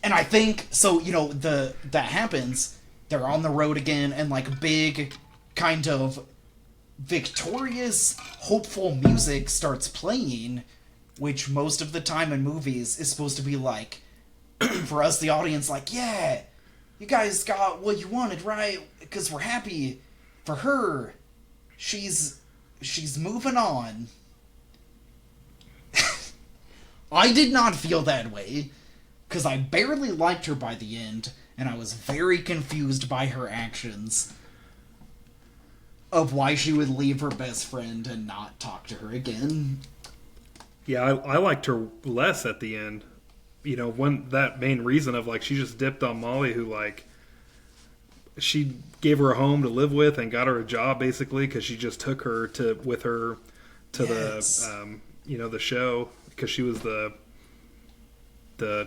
And I think, so, that happens. They're on the road again, and, like, big, kind of victorious, hopeful music starts playing, which most of the time in movies is supposed to be, like, for us, the audience, like, yeah, you guys got what you wanted, right? Because we're happy for her. She's moving on. I did not feel that way, because I barely liked her by the end, and I was very confused by her actions of why she would leave her best friend and not talk to her again.
Yeah, I liked her less at the end. When that main reason of, like, she just dipped on Molly, who, like, she gave her a home to live with and got her a job, basically, because she just took her with her to
Yes.
the show, because she was the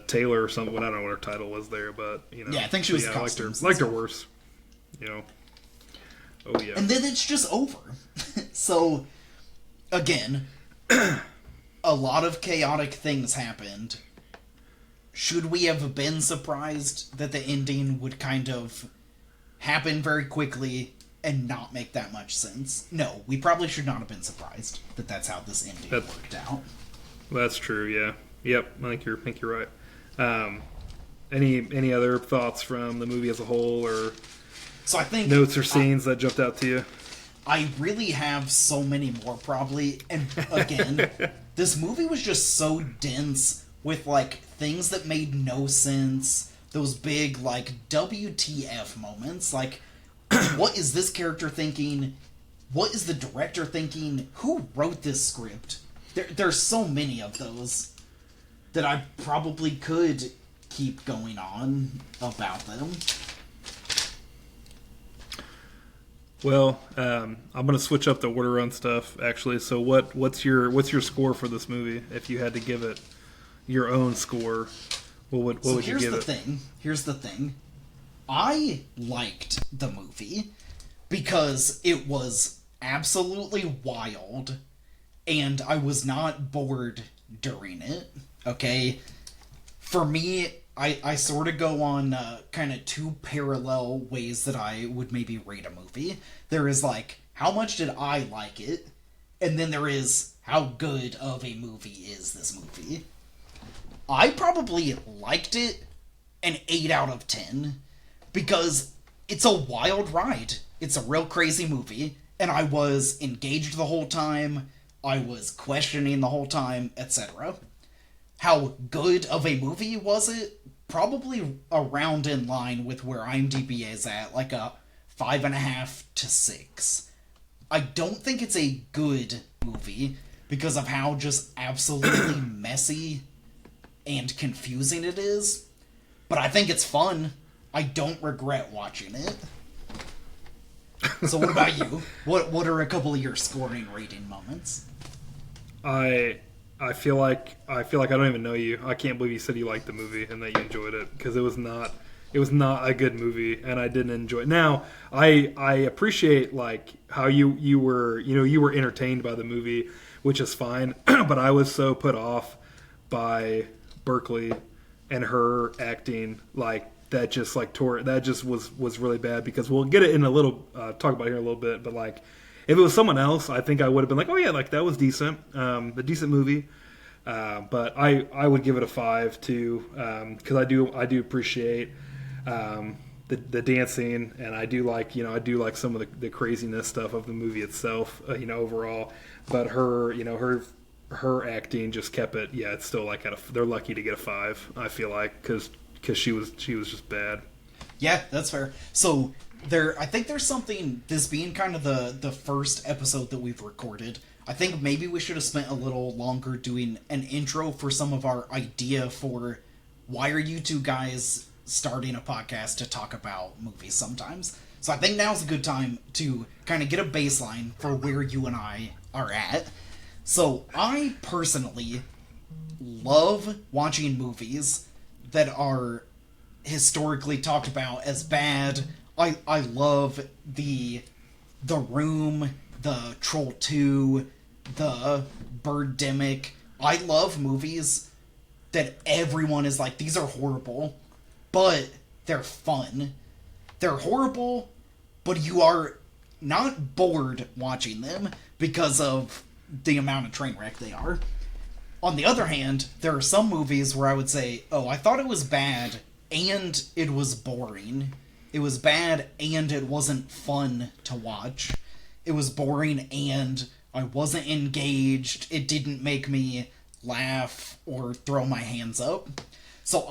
tailor or something. I don't know what her title was there, but
Yeah, I think she was
I
costumes.
liked her worse. Oh yeah.
And then it's just over. So, again, a lot of chaotic things happened. Should we have been surprised that the ending would kind of happen very quickly and not make that much sense? No, we probably should not have been surprised that that's how this ending worked out.
That's true. Yeah. Yep. I think you're right. Any other thoughts from the movie as a whole, or
so I think
notes or scenes that jumped out to you?
I really have so many more, probably. And again, this movie was just so dense with, like, things that made no sense. Those big, like, WTF moments. Like, what is this character thinking? What is the director thinking? Who wrote this script? There's so many of those that I probably could keep going on about them.
Well, I'm going to switch up the order on stuff, actually. So what's your score for this movie? If you had to give it your own score, what would you give it?
Here's the thing. I liked the movie because it was absolutely wild, and I was not bored during it. Okay? For me, I sort of go on kind of two parallel ways that I would maybe rate a movie. There is, like, how much did I like it? And then there is, how good of a movie is this movie? I probably liked it an 8 out of 10 because it's a wild ride. It's a real crazy movie, and I was engaged the whole time, I was questioning the whole time, etc. How good of a movie was it? Probably around in line with where IMDb is at, like a 5.5 to 6. I don't think it's a good movie because of how just absolutely messy and confusing it is, but I think it's fun. I don't regret watching it. So what about you? What are a couple of your scoring rating moments?
I feel like I don't even know you. I can't believe you said you liked the movie and that you enjoyed it, because it was not a good movie, and I didn't enjoy it. Now, I appreciate, like, how you were entertained by the movie, which is fine, but I was so put off by Berkeley and her acting, like, that just, like, was really bad, because we'll get it in a little talk about it here in a little bit, but, like, if it was someone else, I think I would have been like, oh yeah, like, that was decent, a decent movie. But I would give it a 5 too, because I do appreciate the dancing, and I do like some of the craziness stuff of the movie itself, overall. But her acting just kept it. Yeah, it's still like they're lucky to get a 5. I feel like, because she was just bad.
Yeah, that's fair. So I think there's something, this being kind of the first episode that we've recorded, I think maybe we should have spent a little longer doing an intro for some of our idea for why are you two guys starting a podcast to talk about movies sometimes. So I think now's a good time to kind of get a baseline for where you and I are at. So I personally love watching movies that are historically talked about as bad. I love the Room, the Troll 2, the Birdemic. I love movies that everyone is like, these are horrible, but they're fun. They're horrible, but you are not bored watching them because of the amount of train wreck they are. On the other hand, there are some movies where I would say, oh, I thought it was bad and it was boring. It was bad and it wasn't fun to watch. It was boring and I wasn't engaged. It didn't make me laugh or throw my hands up. So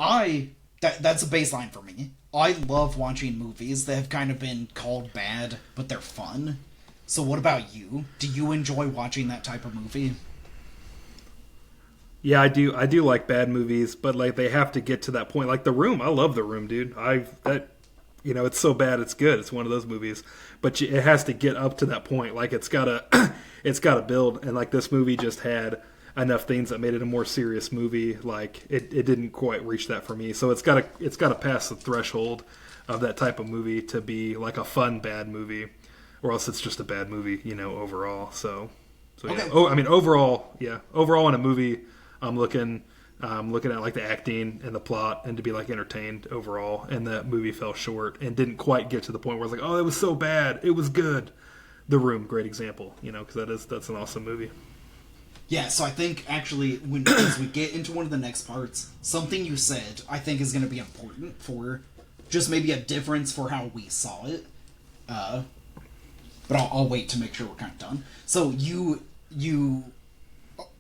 that's a baseline for me. I love watching movies that have kind of been called bad, but they're fun. So what about you? Do you enjoy watching that type of movie?
Yeah, I do. I do like bad movies, but like they have to get to that point. Like The Room, I love The Room, dude. It's so bad it's good. It's one of those movies, but it has to get up to that point. Like it's gotta, it's gotta build. And like this movie just had enough things that made it a more serious movie. Like it didn't quite reach that for me. So it's gotta pass the threshold of that type of movie to be like a fun bad movie, or else it's just a bad movie, overall. So yeah.
Okay.
Oh, I mean overall in a movie, I'm looking at like the acting and the plot and to be like entertained overall. And that movie fell short and didn't quite get to the point where it's like, oh, it was so bad, it was good. The Room, great example, because that's an awesome movie.
Yeah, so I think actually as we get into one of the next parts, something you said I think is going to be important for just maybe a difference for how we saw it. But I'll wait to make sure we're kind of done. So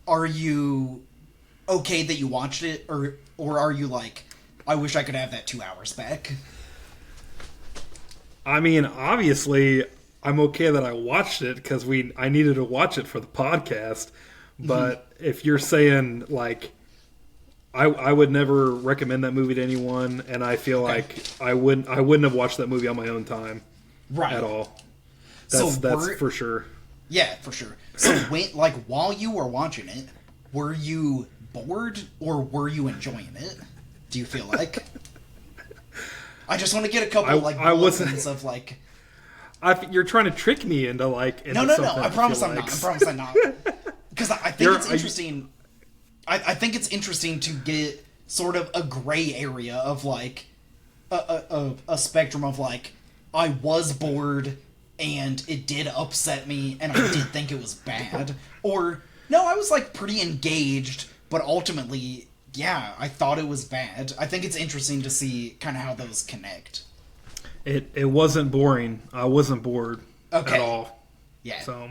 are you okay that you watched it, or are you like, I wish I could have that 2 hours back?
I mean, obviously, I'm okay that I watched it because I needed to watch it for the podcast. But if you're saying like, I would never recommend that movie to anyone, and I feel like I wouldn't have watched that movie on my own time,
right,
at all. That's for sure.
Yeah, for sure. So while you were watching it, were you bored or were you enjoying it? Do you feel like? I just want to get a couple bulletins of like.
You're trying to trick me into like.
No. I promise I'm not. I promise I'm not. Because I think it's interesting. I think it's interesting to get sort of a gray area of like a spectrum of like, I was bored and it did upset me and I did think it was bad, or no, I was like pretty engaged, but ultimately, yeah, I thought it was bad. I think it's interesting to see kind of how those connect.
It wasn't boring. I wasn't bored at all.
Yeah.
So.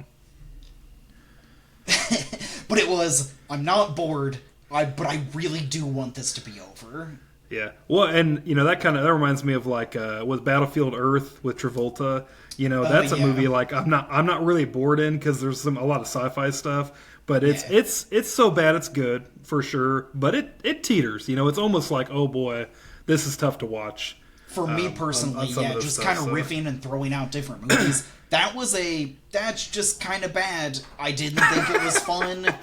But it was, I'm not bored, but I really do want this to be over.
Yeah. Well, and that reminds me of like with Battlefield Earth with Travolta. That's a movie like I'm not really bored in because there's a lot of sci-fi stuff, but it's so bad it's good for sure. But it teeters. It's almost like, oh boy, this is tough to watch.
For me personally, just kind of riffing and throwing out different movies. That's just kind of bad. I didn't think it was fun.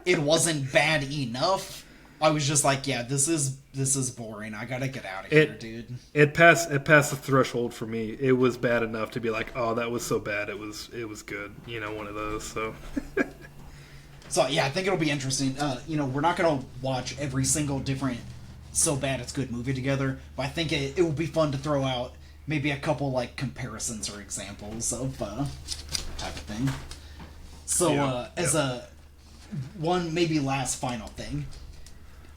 It wasn't bad enough. I was just like, yeah, this is boring. I gotta get out of here, dude. It
passed the threshold for me. It was bad enough to be like, oh, that was so bad. It was good. One of those. So.
So yeah, I think it'll be interesting. We're not gonna watch every single different so bad it's good movie together, but I think it will be fun to throw out maybe a couple like comparisons or examples of type of thing. So as a one maybe last final thing,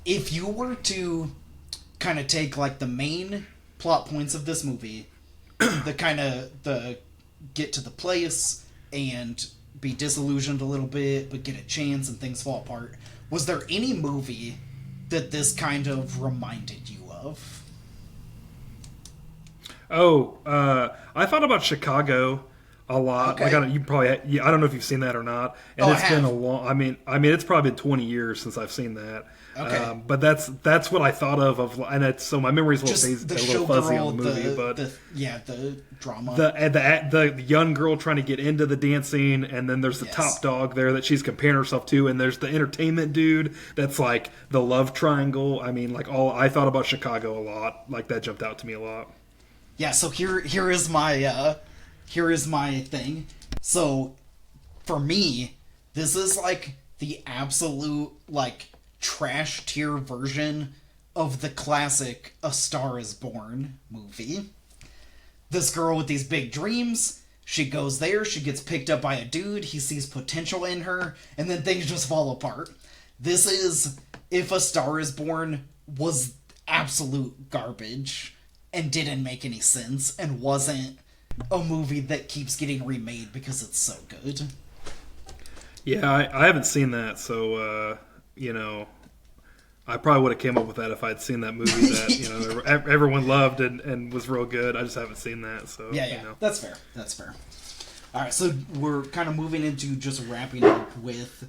if you were to kind of take like the main plot points of this movie, the get to the place and be disillusioned a little bit but get a chance and things fall apart, was there any movie that this kind of reminded you of?
Oh, I thought about Chicago a lot. Like,
Okay.
you probably, I don't know if you've seen that or not. And
Oh, I
it's been a
have.
long. I mean, it's probably been 20 years since I've seen that.
Okay.
But that's what I thought of, and it's so my memory's
Just the
a little fuzzy on
showgirl,
the movie, but
the drama.
the young girl trying to get into the dancing, and then there's the
Yes.
top dog there that she's comparing herself to, and there's the entertainment dude that's like the love triangle. I mean, like all I thought about Chicago a lot. Like that jumped out to me a lot.
Yeah, so here is my thing. So for me, this is like the absolute like trash tier version of the classic A Star Is Born movie. This girl with these big dreams, she goes there, she gets picked up by a dude, he sees potential in her, and then things just fall apart. This is if A Star Is Born was absolute garbage and didn't make any sense and wasn't a movie that keeps getting remade because it's so good.
Yeah, I haven't seen that, so I probably would have came up with that if I'd seen that movie that everyone loved and was real good. I just haven't seen that, so
Yeah, that's fair. That's fair. All right, so we're kind of moving into just wrapping up with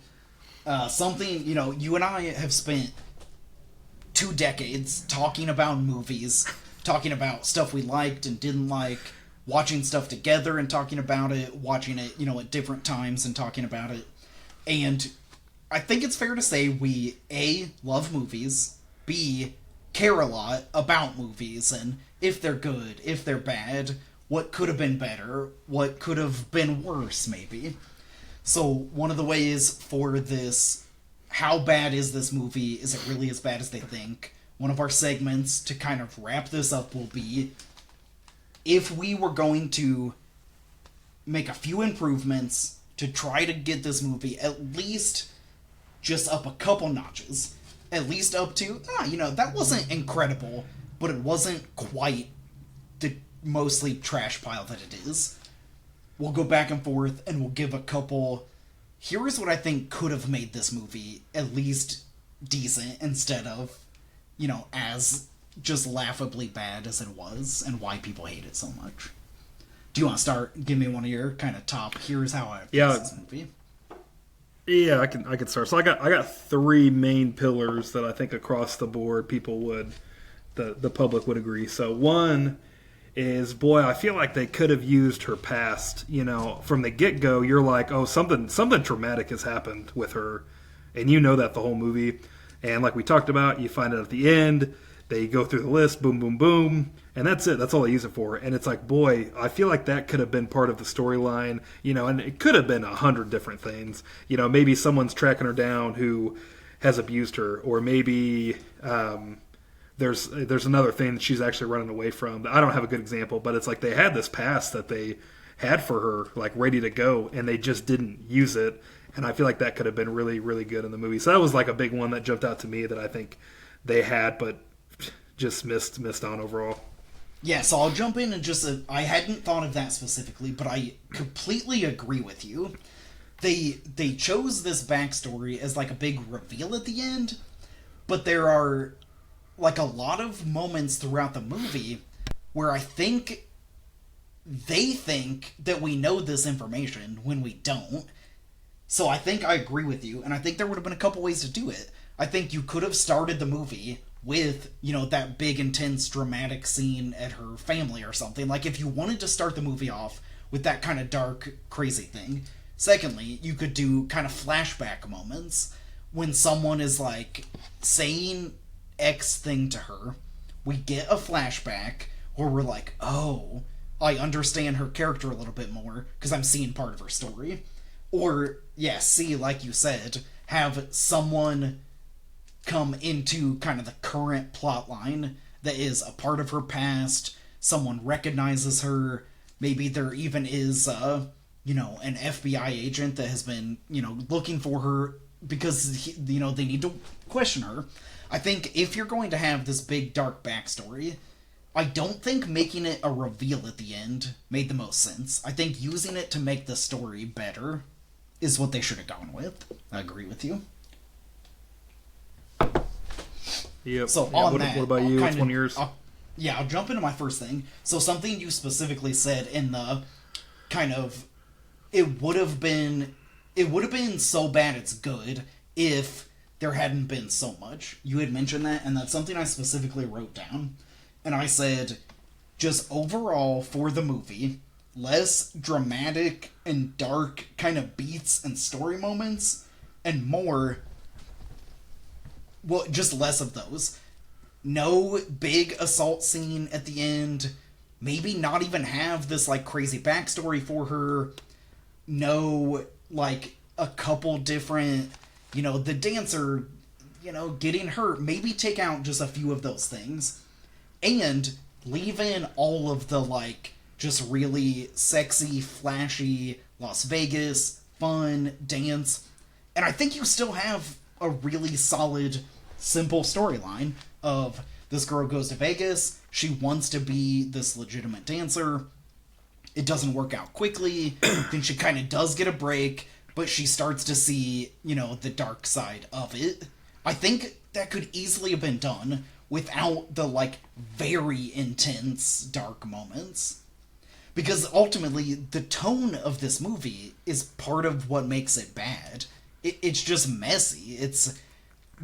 something. You and I have spent 2 decades talking about movies, talking about stuff we liked and didn't like, watching stuff together and talking about it, watching it, at different times and talking about it. And I think it's fair to say we A, love movies, B, care a lot about movies and if they're good, if they're bad, what could have been better, what could have been worse, maybe. So one of the ways for this, how bad is this movie? Is it really as bad as they think? One of our segments to kind of wrap this up will be, if we were going to make a few improvements to try to get this movie at least just up a couple notches, at least up to, that wasn't incredible, but it wasn't quite the mostly trash pile that it is. We'll go back and forth and we'll give a couple, here's what I think could have made this movie at least decent instead of, as just laughably bad as it was and why people hate it so much. Do you want to start? Give me one of your kind of top, here's how I approach this movie.
Yeah, I can start. So I got three main pillars that I think across the board people would the public would agree. So one is, boy, I feel like they could have used her past. From the get go, you're like, oh, something traumatic has happened with her, and that the whole movie. And like we talked about, you find out at the end. They go through the list, boom, boom, boom, and that's it. That's all they use it for. And it's like, boy, I feel like that could have been part of the storyline, and it could have been 100 different things. Maybe someone's tracking her down who has abused her, or maybe there's another thing that she's actually running away from. I don't have a good example, but it's like they had this past that they had for her, like ready to go, and they just didn't use it. And I feel like that could have been really, really good in the movie. So that was like a big one that jumped out to me that I think they had, but just missed on overall.
Yeah, so I'll jump in and just, I hadn't thought of that specifically, but I completely agree with you. They chose this backstory as like a big reveal at the end, but there are like a lot of moments throughout the movie where I think they think that we know this information when we don't. So I think I agree with you, and I think there would have been a couple ways to do it. I think you could have started the movie with, that big, intense, dramatic scene at her family or something. Like, if you wanted to start the movie off with that kind of dark, crazy thing. Secondly, you could do kind of flashback moments when someone is, like, saying X thing to her. We get a flashback where we're like, oh, I understand her character a little bit more because I'm seeing part of her story. Or, yeah, C, like you said, have someone come into kind of the current plot line that is a part of her past. Someone recognizes her. Maybe there even is, an FBI agent that has been, looking for her because, they need to question her. I think if you're going to have this big dark backstory, I don't think making it a reveal at the end made the most sense. I think using it to make the story better is what they should have gone with. I agree with you.
Yep.
So
yeah,
on
what
that,
about you? What's one of yours?
Yeah, I'll jump into my first thing. So something you specifically said in the kind of it would have been so bad it's good if there hadn't been so much. You had mentioned that, and that's something I specifically wrote down. And I said, just overall for the movie, less dramatic and dark kind of beats and story moments, and more, well, just less of those. No big assault scene at the end. Maybe not even have this like crazy backstory for her. No, like a couple different, the dancer, getting hurt. Maybe take out just a few of those things. And leave in all of the like just really sexy, flashy Las Vegas, fun, dance. And I think you still have a really solid, simple storyline of this girl goes to Vegas, she wants to be this legitimate dancer. It doesn't work out quickly. Then she kind of does get a break, but she starts to see, the dark side of it. I think that could easily have been done without the, like, very intense dark moments. Because ultimately, the tone of this movie is part of what makes it bad. It's just messy. It's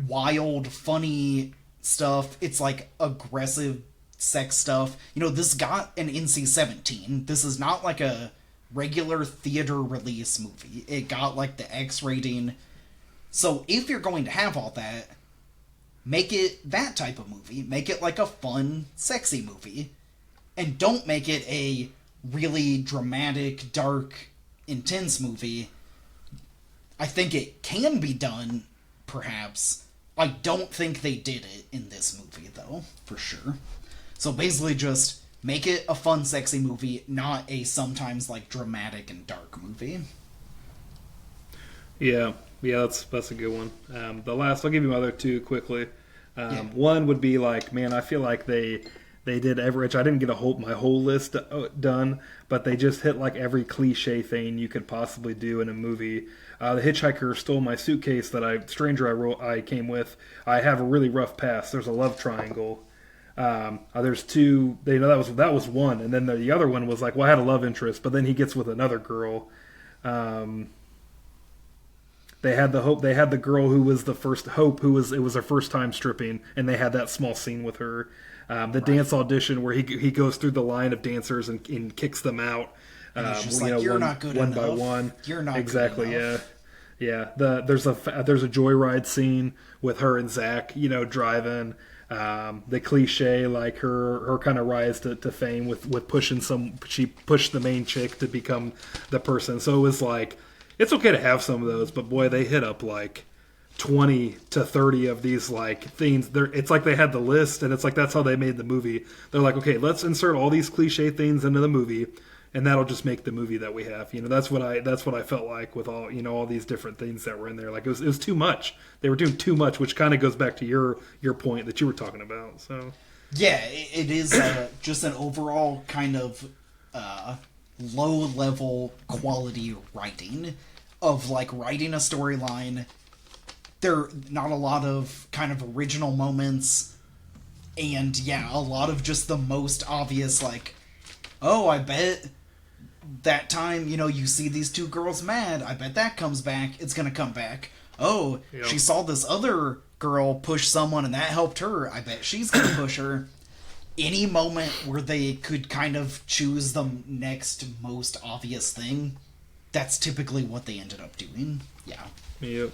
wild, funny stuff. It's, like, aggressive sex stuff. This got an NC-17. This is not like a regular theater release movie. It got like the X rating. So if you're going to have all that, make it that type of movie. Make it like a fun, sexy movie. And don't make it a really dramatic, dark, intense movie. I think it can be done, perhaps. I don't think they did it in this movie, though, for sure. So basically just make it a fun, sexy movie, not a sometimes, like, dramatic and dark movie.
Yeah, that's a good one. I'll give you my other two quickly.
Yeah.
One would be like, man, I feel like they did average. I didn't get my whole list done, but they just hit like every cliche thing you could possibly do in a movie. The hitchhiker stole my suitcase stranger I came with. I have a really rough past. There's a love triangle. There's two. That was one, and then the other one was like, well, I had a love interest, but then he gets with another girl. They had the girl who was the first Hope, it was her first time stripping, and they had that small scene with her. The dance audition where he goes through the line of dancers and kicks them out.
He's just like, you're not good enough.
One by one.
You're not
exactly.
Good enough.
Yeah. There's a joyride scene with her and Zach, driving. The cliche, like her kind of rise to fame with pushing she pushed the main chick to become the person. So it was like, it's okay to have some of those, but boy, they hit up like 20 to 30 of these like things. It's like they had the list, and it's like that's how they made the movie. They're like, okay, let's insert all these cliche things into the movie, and that'll just make the movie that we have. That's what I felt like with all all these different things that were in there. Like it was too much. They were doing too much, which kind of goes back to your point that you were talking about. So
yeah, it is just an overall kind of low level quality writing of like writing a storyline. There are not a lot of kind of original moments, and yeah, a lot of just the most obvious, like, oh, I bet that time, you see these two girls mad, I bet that comes back, it's gonna come back. Oh, yep. She saw this other girl push someone and that helped her, I bet she's gonna push her. Any moment where they could kind of choose the next most obvious thing, that's typically what they ended up doing. Yeah.
Yep.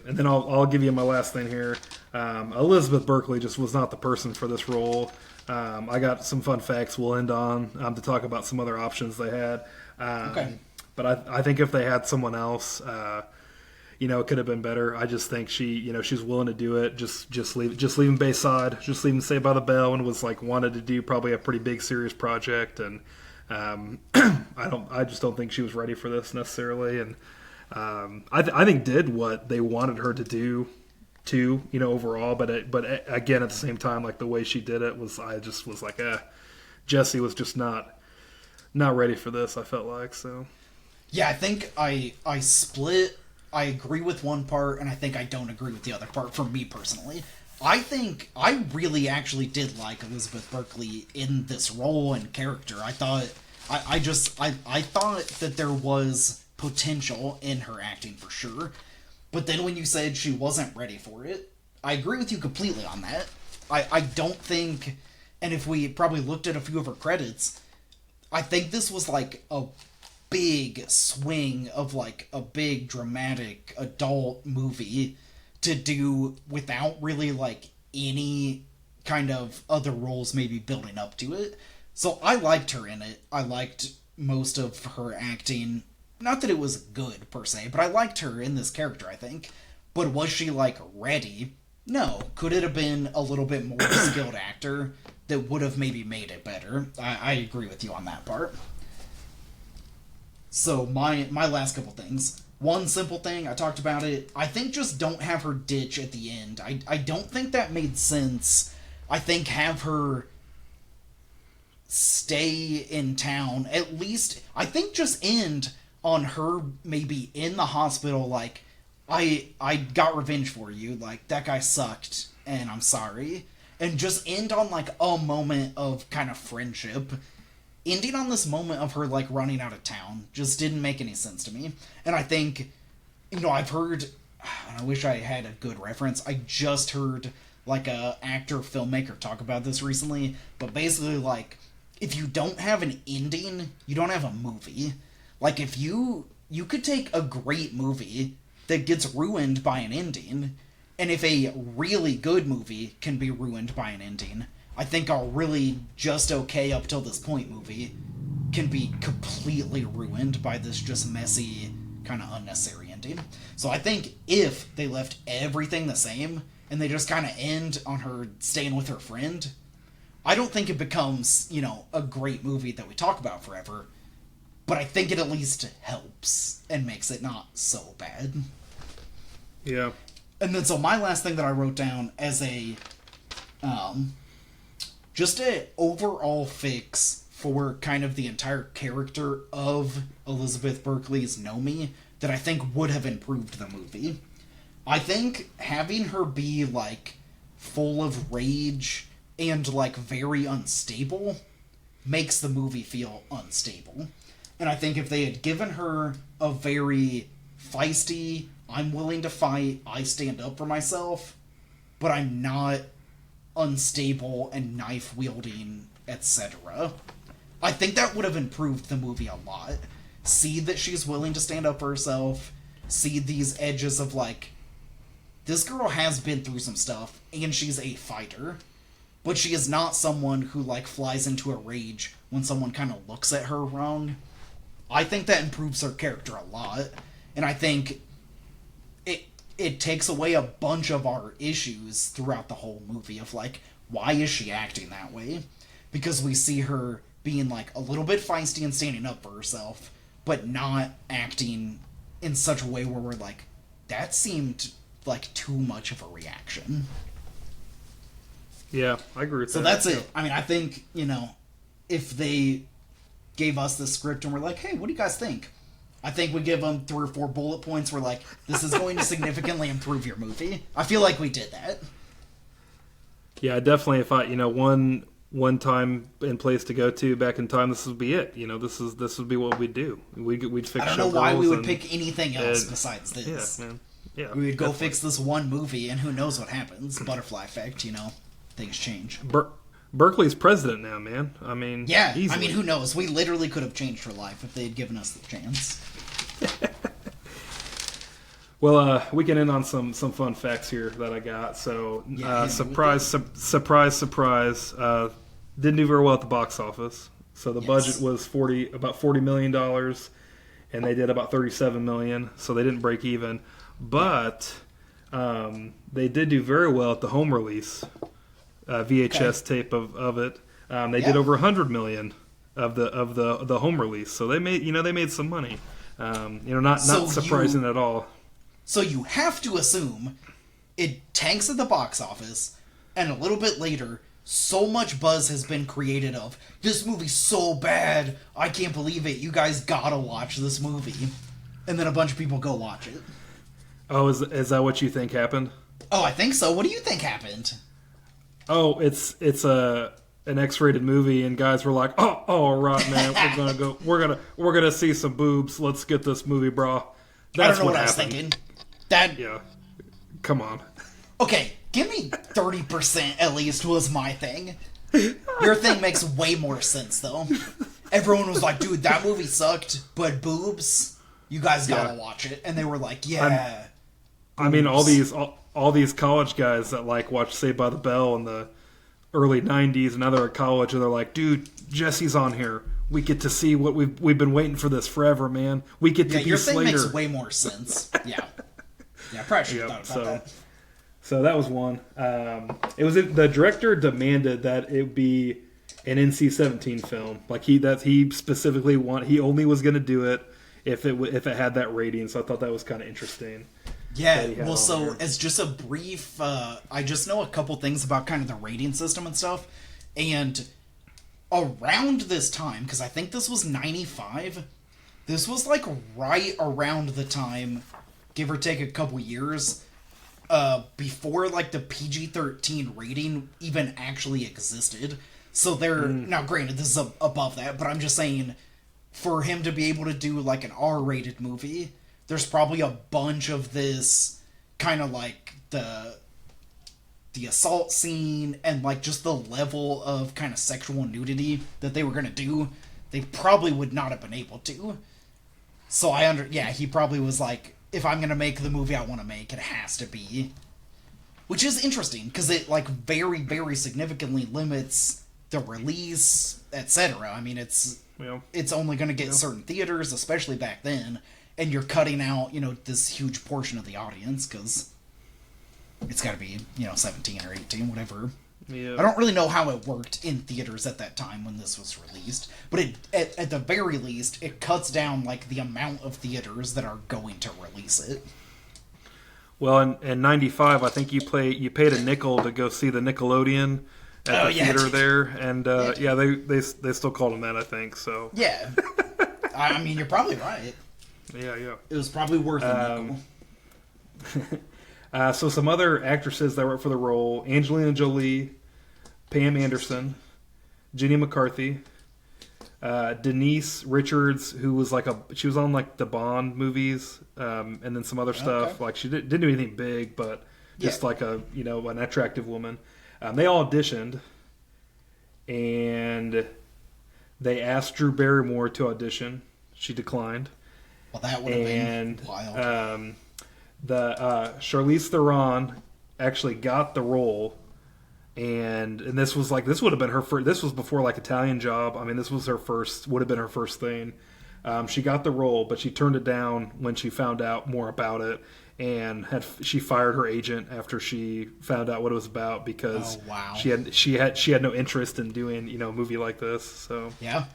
And then I'll give you my last thing here. Elizabeth Berkley just was not the person for this role. I got some fun facts we'll end on to talk about some other options they had.
Okay.
But I think if they had someone else, it could have been better. I just think she's willing to do it. Just leaving Bayside, just leaving Saved by the Bell, and was like wanted to do probably a pretty big serious project. And I just don't think she was ready for this necessarily. And I think did what they wanted her to do too, overall. But again, at the same time, like the way she did it I just was like, Jesse was just not ready for this. I felt like so.
Yeah, I think I split. I agree with one part, and I think I don't agree with the other part. For me personally, I really actually did like Elizabeth Berkley in this role and character. I thought that there was potential in her acting for sure. But then when you said she wasn't ready for it, I agree with you completely on that. I don't think, and if we probably looked at a few of her credits, I think this was like a big swing of like a big dramatic adult movie to do without really like any kind of other roles maybe building up to it. So I liked her in it. I liked most of her acting. Not that it was good per se, but I liked her in this character, I think. But was she like ready? No. Could it have been a little bit more skilled actor that would have maybe made it better? I agree with you on that part. So my last couple things. One simple thing, I talked about it. I think just don't have her ditch at the end. I don't think that made sense. I think have her stay in town. At least, I think just end on her maybe in the hospital like, I got revenge for you. Like, that guy sucked, and I'm sorry. And just end on, like, a moment of kind of friendship. Ending on this moment of her, like, running out of town just didn't make any sense to me. And I think, I've heard, I wish I had a good reference, I just heard, like, a actor, filmmaker talk about this recently, but basically, like, if you don't have an ending, you don't have a movie. Like, if you could take a great movie that gets ruined by an ending, and if a really good movie can be ruined by an ending, I think a really just okay up till this point movie can be completely ruined by this just messy, kind of unnecessary ending. So I think if they left everything the same, and they just kind of end on her staying with her friend, I don't think it becomes, a great movie that we talk about forever, but I think it at least helps and makes it not so bad.
Yeah.
And then, so my last thing that I wrote down as just a overall fix for kind of the entire character of Elizabeth Berkley's Nomi that I think would have improved the movie. I think having her be, like, full of rage and, like, very unstable makes the movie feel unstable. And I think if they had given her a very feisty, I'm willing to fight, I stand up for myself, but I'm not unstable and knife-wielding, etc., I think that would have improved the movie a lot. See that she's willing to stand up for herself, see these edges of, like, this girl has been through some stuff, and she's a fighter, but she is not someone who, like, flies into a rage when someone kind of looks at her wrong. I think that improves her character a lot, and I think it takes away a bunch of our issues throughout the whole movie of, like, why is she acting that way? Because we see her being, like, a little bit feisty and standing up for herself, but not acting in such a way where we're like, that seemed like too much of a reaction.
Yeah, I agree with that.
So that's it. I mean, I think, if they gave us the script and we're like, hey, what do you guys think? I think we give them 3 or 4 bullet points. We're like, this is going to significantly improve your movie. I feel like we did that.
Yeah, definitely. If I, one time and place to go to back in time, this would be it. This would be what we'd do. We'd fix.
I don't know why we would pick anything else besides this.
Yeah, man. Yeah,
we would go fix this one movie, and who knows what happens? Butterfly effect, things change.
Berkeley's president now, man. I mean,
yeah.
easily.
I mean, who knows? We literally could have changed her life if they had given us the chance.
Well, we can end on some fun facts here that I got. So, surprise, didn't do very well at the box office. So the budget was about $40 million, and they did about $37 million. So they didn't break even, but they did do very well at the home release VHS tape of it. They did over $100 million of the home release. So they made some money. Not surprising at all.
So you have to assume it tanks at the box office, and a little bit later, so much buzz has been created of, this movie's so bad, I can't believe it, you guys gotta watch this movie. And then a bunch of people go watch it.
Oh, is that what you think happened?
Oh, I think so. What do you think happened?
Oh, it's an X-rated movie, and guys were like, "Oh, all right, man, we're gonna see some boobs. Let's get this movie, bro."
I don't
That's
know what I was
happened.
thinking. That
Yeah, come on.
okay? Give me 30% at least was my thing. Your thing makes way more sense though. Everyone was like, "Dude, that movie sucked, but boobs, you guys gotta watch it." And they were like, "Yeah."
I mean, all these college guys that like watched Saved by the Bell in the early '90s, and now they're at college, and they're like, "Dude, Jesse's on here. We get to see what we've been waiting for this forever, man. We get to be
your thing
Slater."
makes way more sense. Yeah, I probably should have thought about that.
So that was one. It was the director demanded that it be an NC-17 film. Like he specifically he only was going to do it if it had that rating. So I thought that was kind of interesting.
Yeah, well, so as just a brief, I just know a couple things about kind of the rating system and stuff, and around this time, because I think this was 95, this was like right around the time, give or take a couple years, before like the PG-13 rating even actually existed. So now granted, this is above that, but I'm just saying, for him to be able to do like an R-rated movie, there's probably a bunch of this kind of like the assault scene and like just the level of kind of sexual nudity that they were going to do, they probably would not have been able to. So he probably was like, if I'm going to make the movie I want to make, it has to be. Which is interesting, because it like very, very significantly limits the release, etc. I mean, it's only going to get certain theaters, especially back then, and you're cutting out, this huge portion of the audience, because it's got to be, 17 or 18, whatever. Yeah. I don't really know how it worked in theaters at that time when this was released, but at the very least, it cuts down, like, the amount of theaters that are going to release it.
Well, in '95, I think you paid a nickel to go see the Nickelodeon at the theater there, and they still called them that, I think. So
yeah, I mean, you're probably right.
Yeah.
It was probably worth a
nickel. So some other actresses that were for the role: Angelina Jolie, Pam Anderson, Jenny McCarthy, Denise Richards, who was she was on like the Bond movies, and then some other stuff. Okay. Like she didn't do anything big, but just like an attractive woman. They all auditioned, and they asked Drew Barrymore to audition. She declined.
Well, that would have been wild.
Charlize Theron actually got the role, and this would have been her first. This was before like Italian Job. I mean, this was would have been her first thing. She got the role, but she turned it down when she found out more about it, and she fired her agent after she found out what it was about, because she had no interest in doing a movie like this. So
yeah.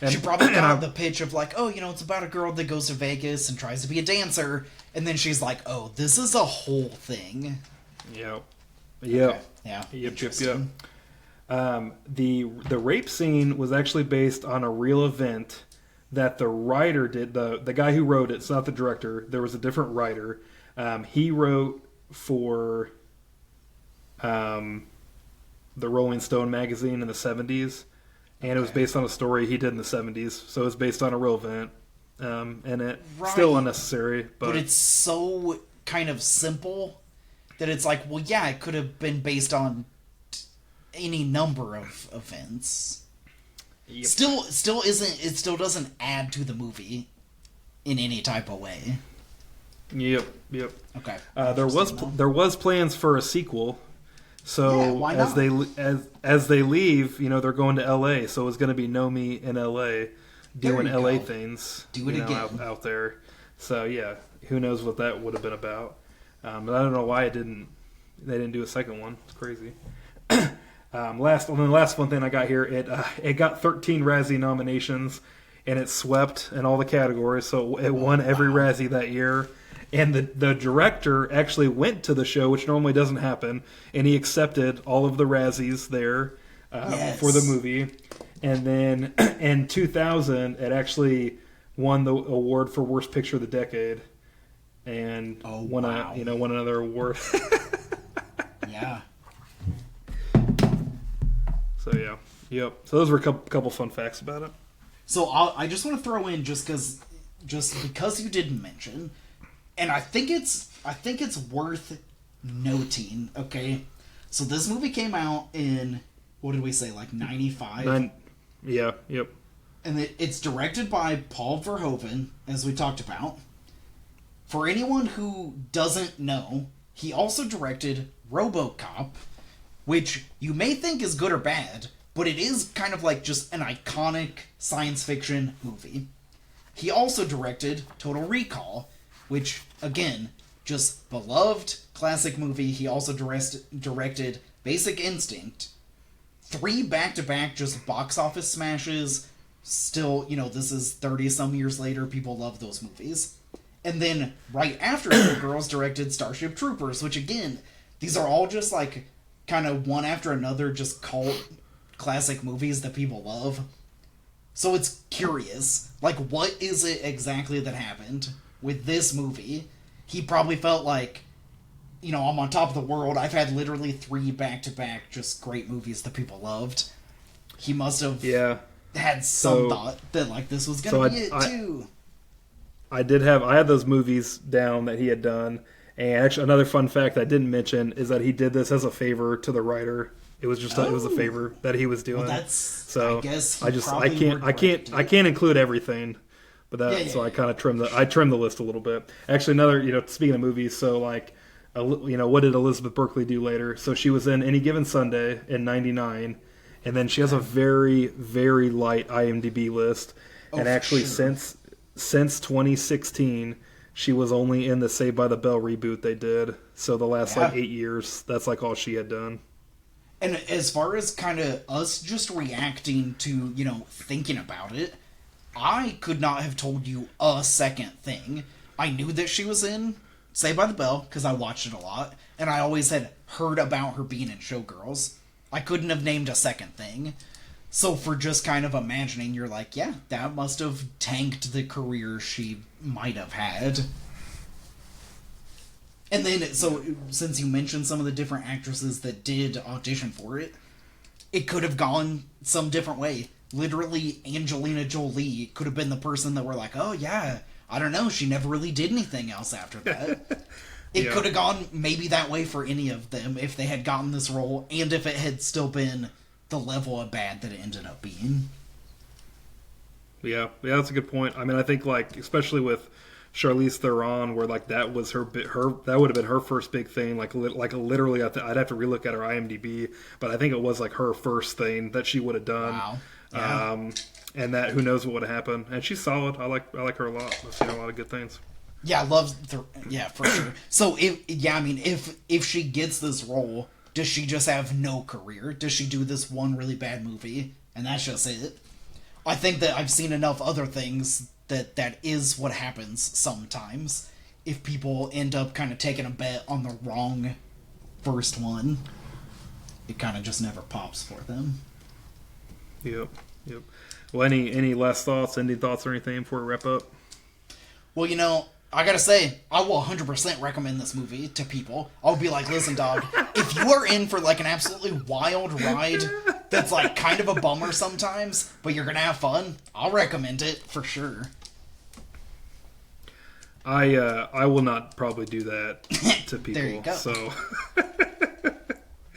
And, she probably got the pitch of like, it's about a girl that goes to Vegas and tries to be a dancer, and then she's like, oh, this is a whole thing.
Yep.
Okay. Yeah.
Yep. The rape scene was actually based on a real event that the writer did. The guy who wrote it, it's not the director. There was a different writer. He wrote for the Rolling Stone magazine in the 70s. And it was based on a story he did in the 70s, so it's based on a real event. And it's still unnecessary. But
it's so kind of simple that it's like, well, yeah, it could have been based on any number of events. Yep. Still isn't. It still doesn't add to the movie in any type of way.
Yep.
Okay.
There was plans for a sequel. So as they leave, they're going to L.A. So it's going to be Nomi in L.A. doing L.A. things.
Do it again
out there. So yeah, who knows what that would have been about? But I don't know why they didn't do a second one. It's crazy. Last one thing I got here. It got 13 Razzie nominations, and it swept in all the categories. So it won every Razzie that year. And the director actually went to the show, which normally doesn't happen, and he accepted all of the Razzies there for the movie. And then in 2000, it actually won the award for Worst Picture of the Decade, and won another award.
Yeah.
So yeah, yep. So those were a couple fun facts about it.
So I just want to throw in just because you didn't mention, and I think it's worth noting. Okay, so this movie came out in, what did we say, like 95?
Yeah, yep.
And it's directed by Paul Verhoeven, as we talked about. For anyone who doesn't know, he also directed RoboCop, which you may think is good or bad, but it is kind of like just an iconic science fiction movie. He also directed Total Recall, which, again, just beloved classic movie. He also directed Basic Instinct. 3 back-to-back just box office smashes. Still, this is 30-some years later. People love those movies. And then, right after Showgirls, directed Starship Troopers, which, again, these are all just, like, kind of one after another, just cult classic movies that people love. So it's curious. Like, what is it exactly that happened with this movie? He probably felt like, I'm on top of the world. I've had literally 3 back-to-back just great movies that people loved. He must have had some thought that, like, this was going to be it, too.
I had those movies down that he had done. And actually, another fun fact I didn't mention is that he did this as a favor to the writer. It was just it was a favor that he was doing.
Well,
so
I guess
I can't include everything, but so I kind of trimmed the list a little bit. Actually, another speaking of movies, so like what did Elizabeth Berkley do later? So she was in Any Given Sunday in '99, and then she has a very very light IMDb list, and actually since 2016. She was only in the Saved by the Bell reboot they did. So the last 8 years, that's like all she had done.
And as far as kind of us just reacting to, thinking about it, I could not have told you a second thing. I knew that she was in Saved by the Bell because I watched it a lot, and I always had heard about her being in Showgirls. I couldn't have named a second thing. So for just kind of imagining, you're like, yeah, that must have tanked the career she might have had. And then, so since you mentioned some of the different actresses that did audition for it, it could have gone some different way. Literally, Angelina Jolie could have been the person that we're like, oh yeah, I don't know, she never really did anything else after that. It could have gone maybe that way for any of them if they had gotten this role, and if it had still been the level of bad that it ended up being.
Yeah, that's a good point. I mean, I think like especially with Charlize Theron, where like that was her that would have been her first big thing. Like literally, I'd have to relook at her IMDb, but I think it was like her first thing that she would have done.
Wow. Yeah.
And that who knows what would have happened. And she's solid. I like her a lot. I've seen a lot of good things.
Yeah, for sure. So if she gets this role, does she just have no career? Does she do this one really bad movie and that's just it? I think that I've seen enough other things that is what happens sometimes if people end up kind of taking a bet on the wrong first one. It kind of just never pops for them.
Yep. Well, any last thoughts, ending thoughts or anything before we wrap up?
Well, I gotta say, I will 100% recommend this movie to people. I'll be like, listen, dog, if you are in for like an absolutely wild ride that's like kind of a bummer sometimes, but you're gonna have fun, I'll recommend it for sure.
I will not probably do that to people.
There you go.
So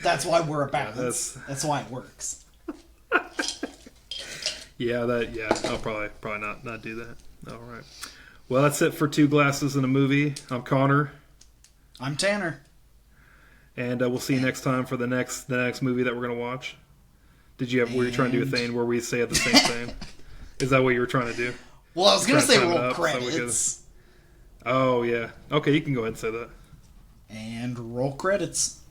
that's why we're a balance. That's why it works.
I'll probably not do that. All right. Well, that's it for Two Glasses and a Movie. I'm Connor.
I'm Tanner.
And we'll see you next time for the next movie that we're going to watch. Were you trying to do a thing where we say at the same thing? Is that what you were trying to do?
Well, I was going to say roll credits.
Oh, yeah. Okay, you can go ahead and say that.
And roll credits.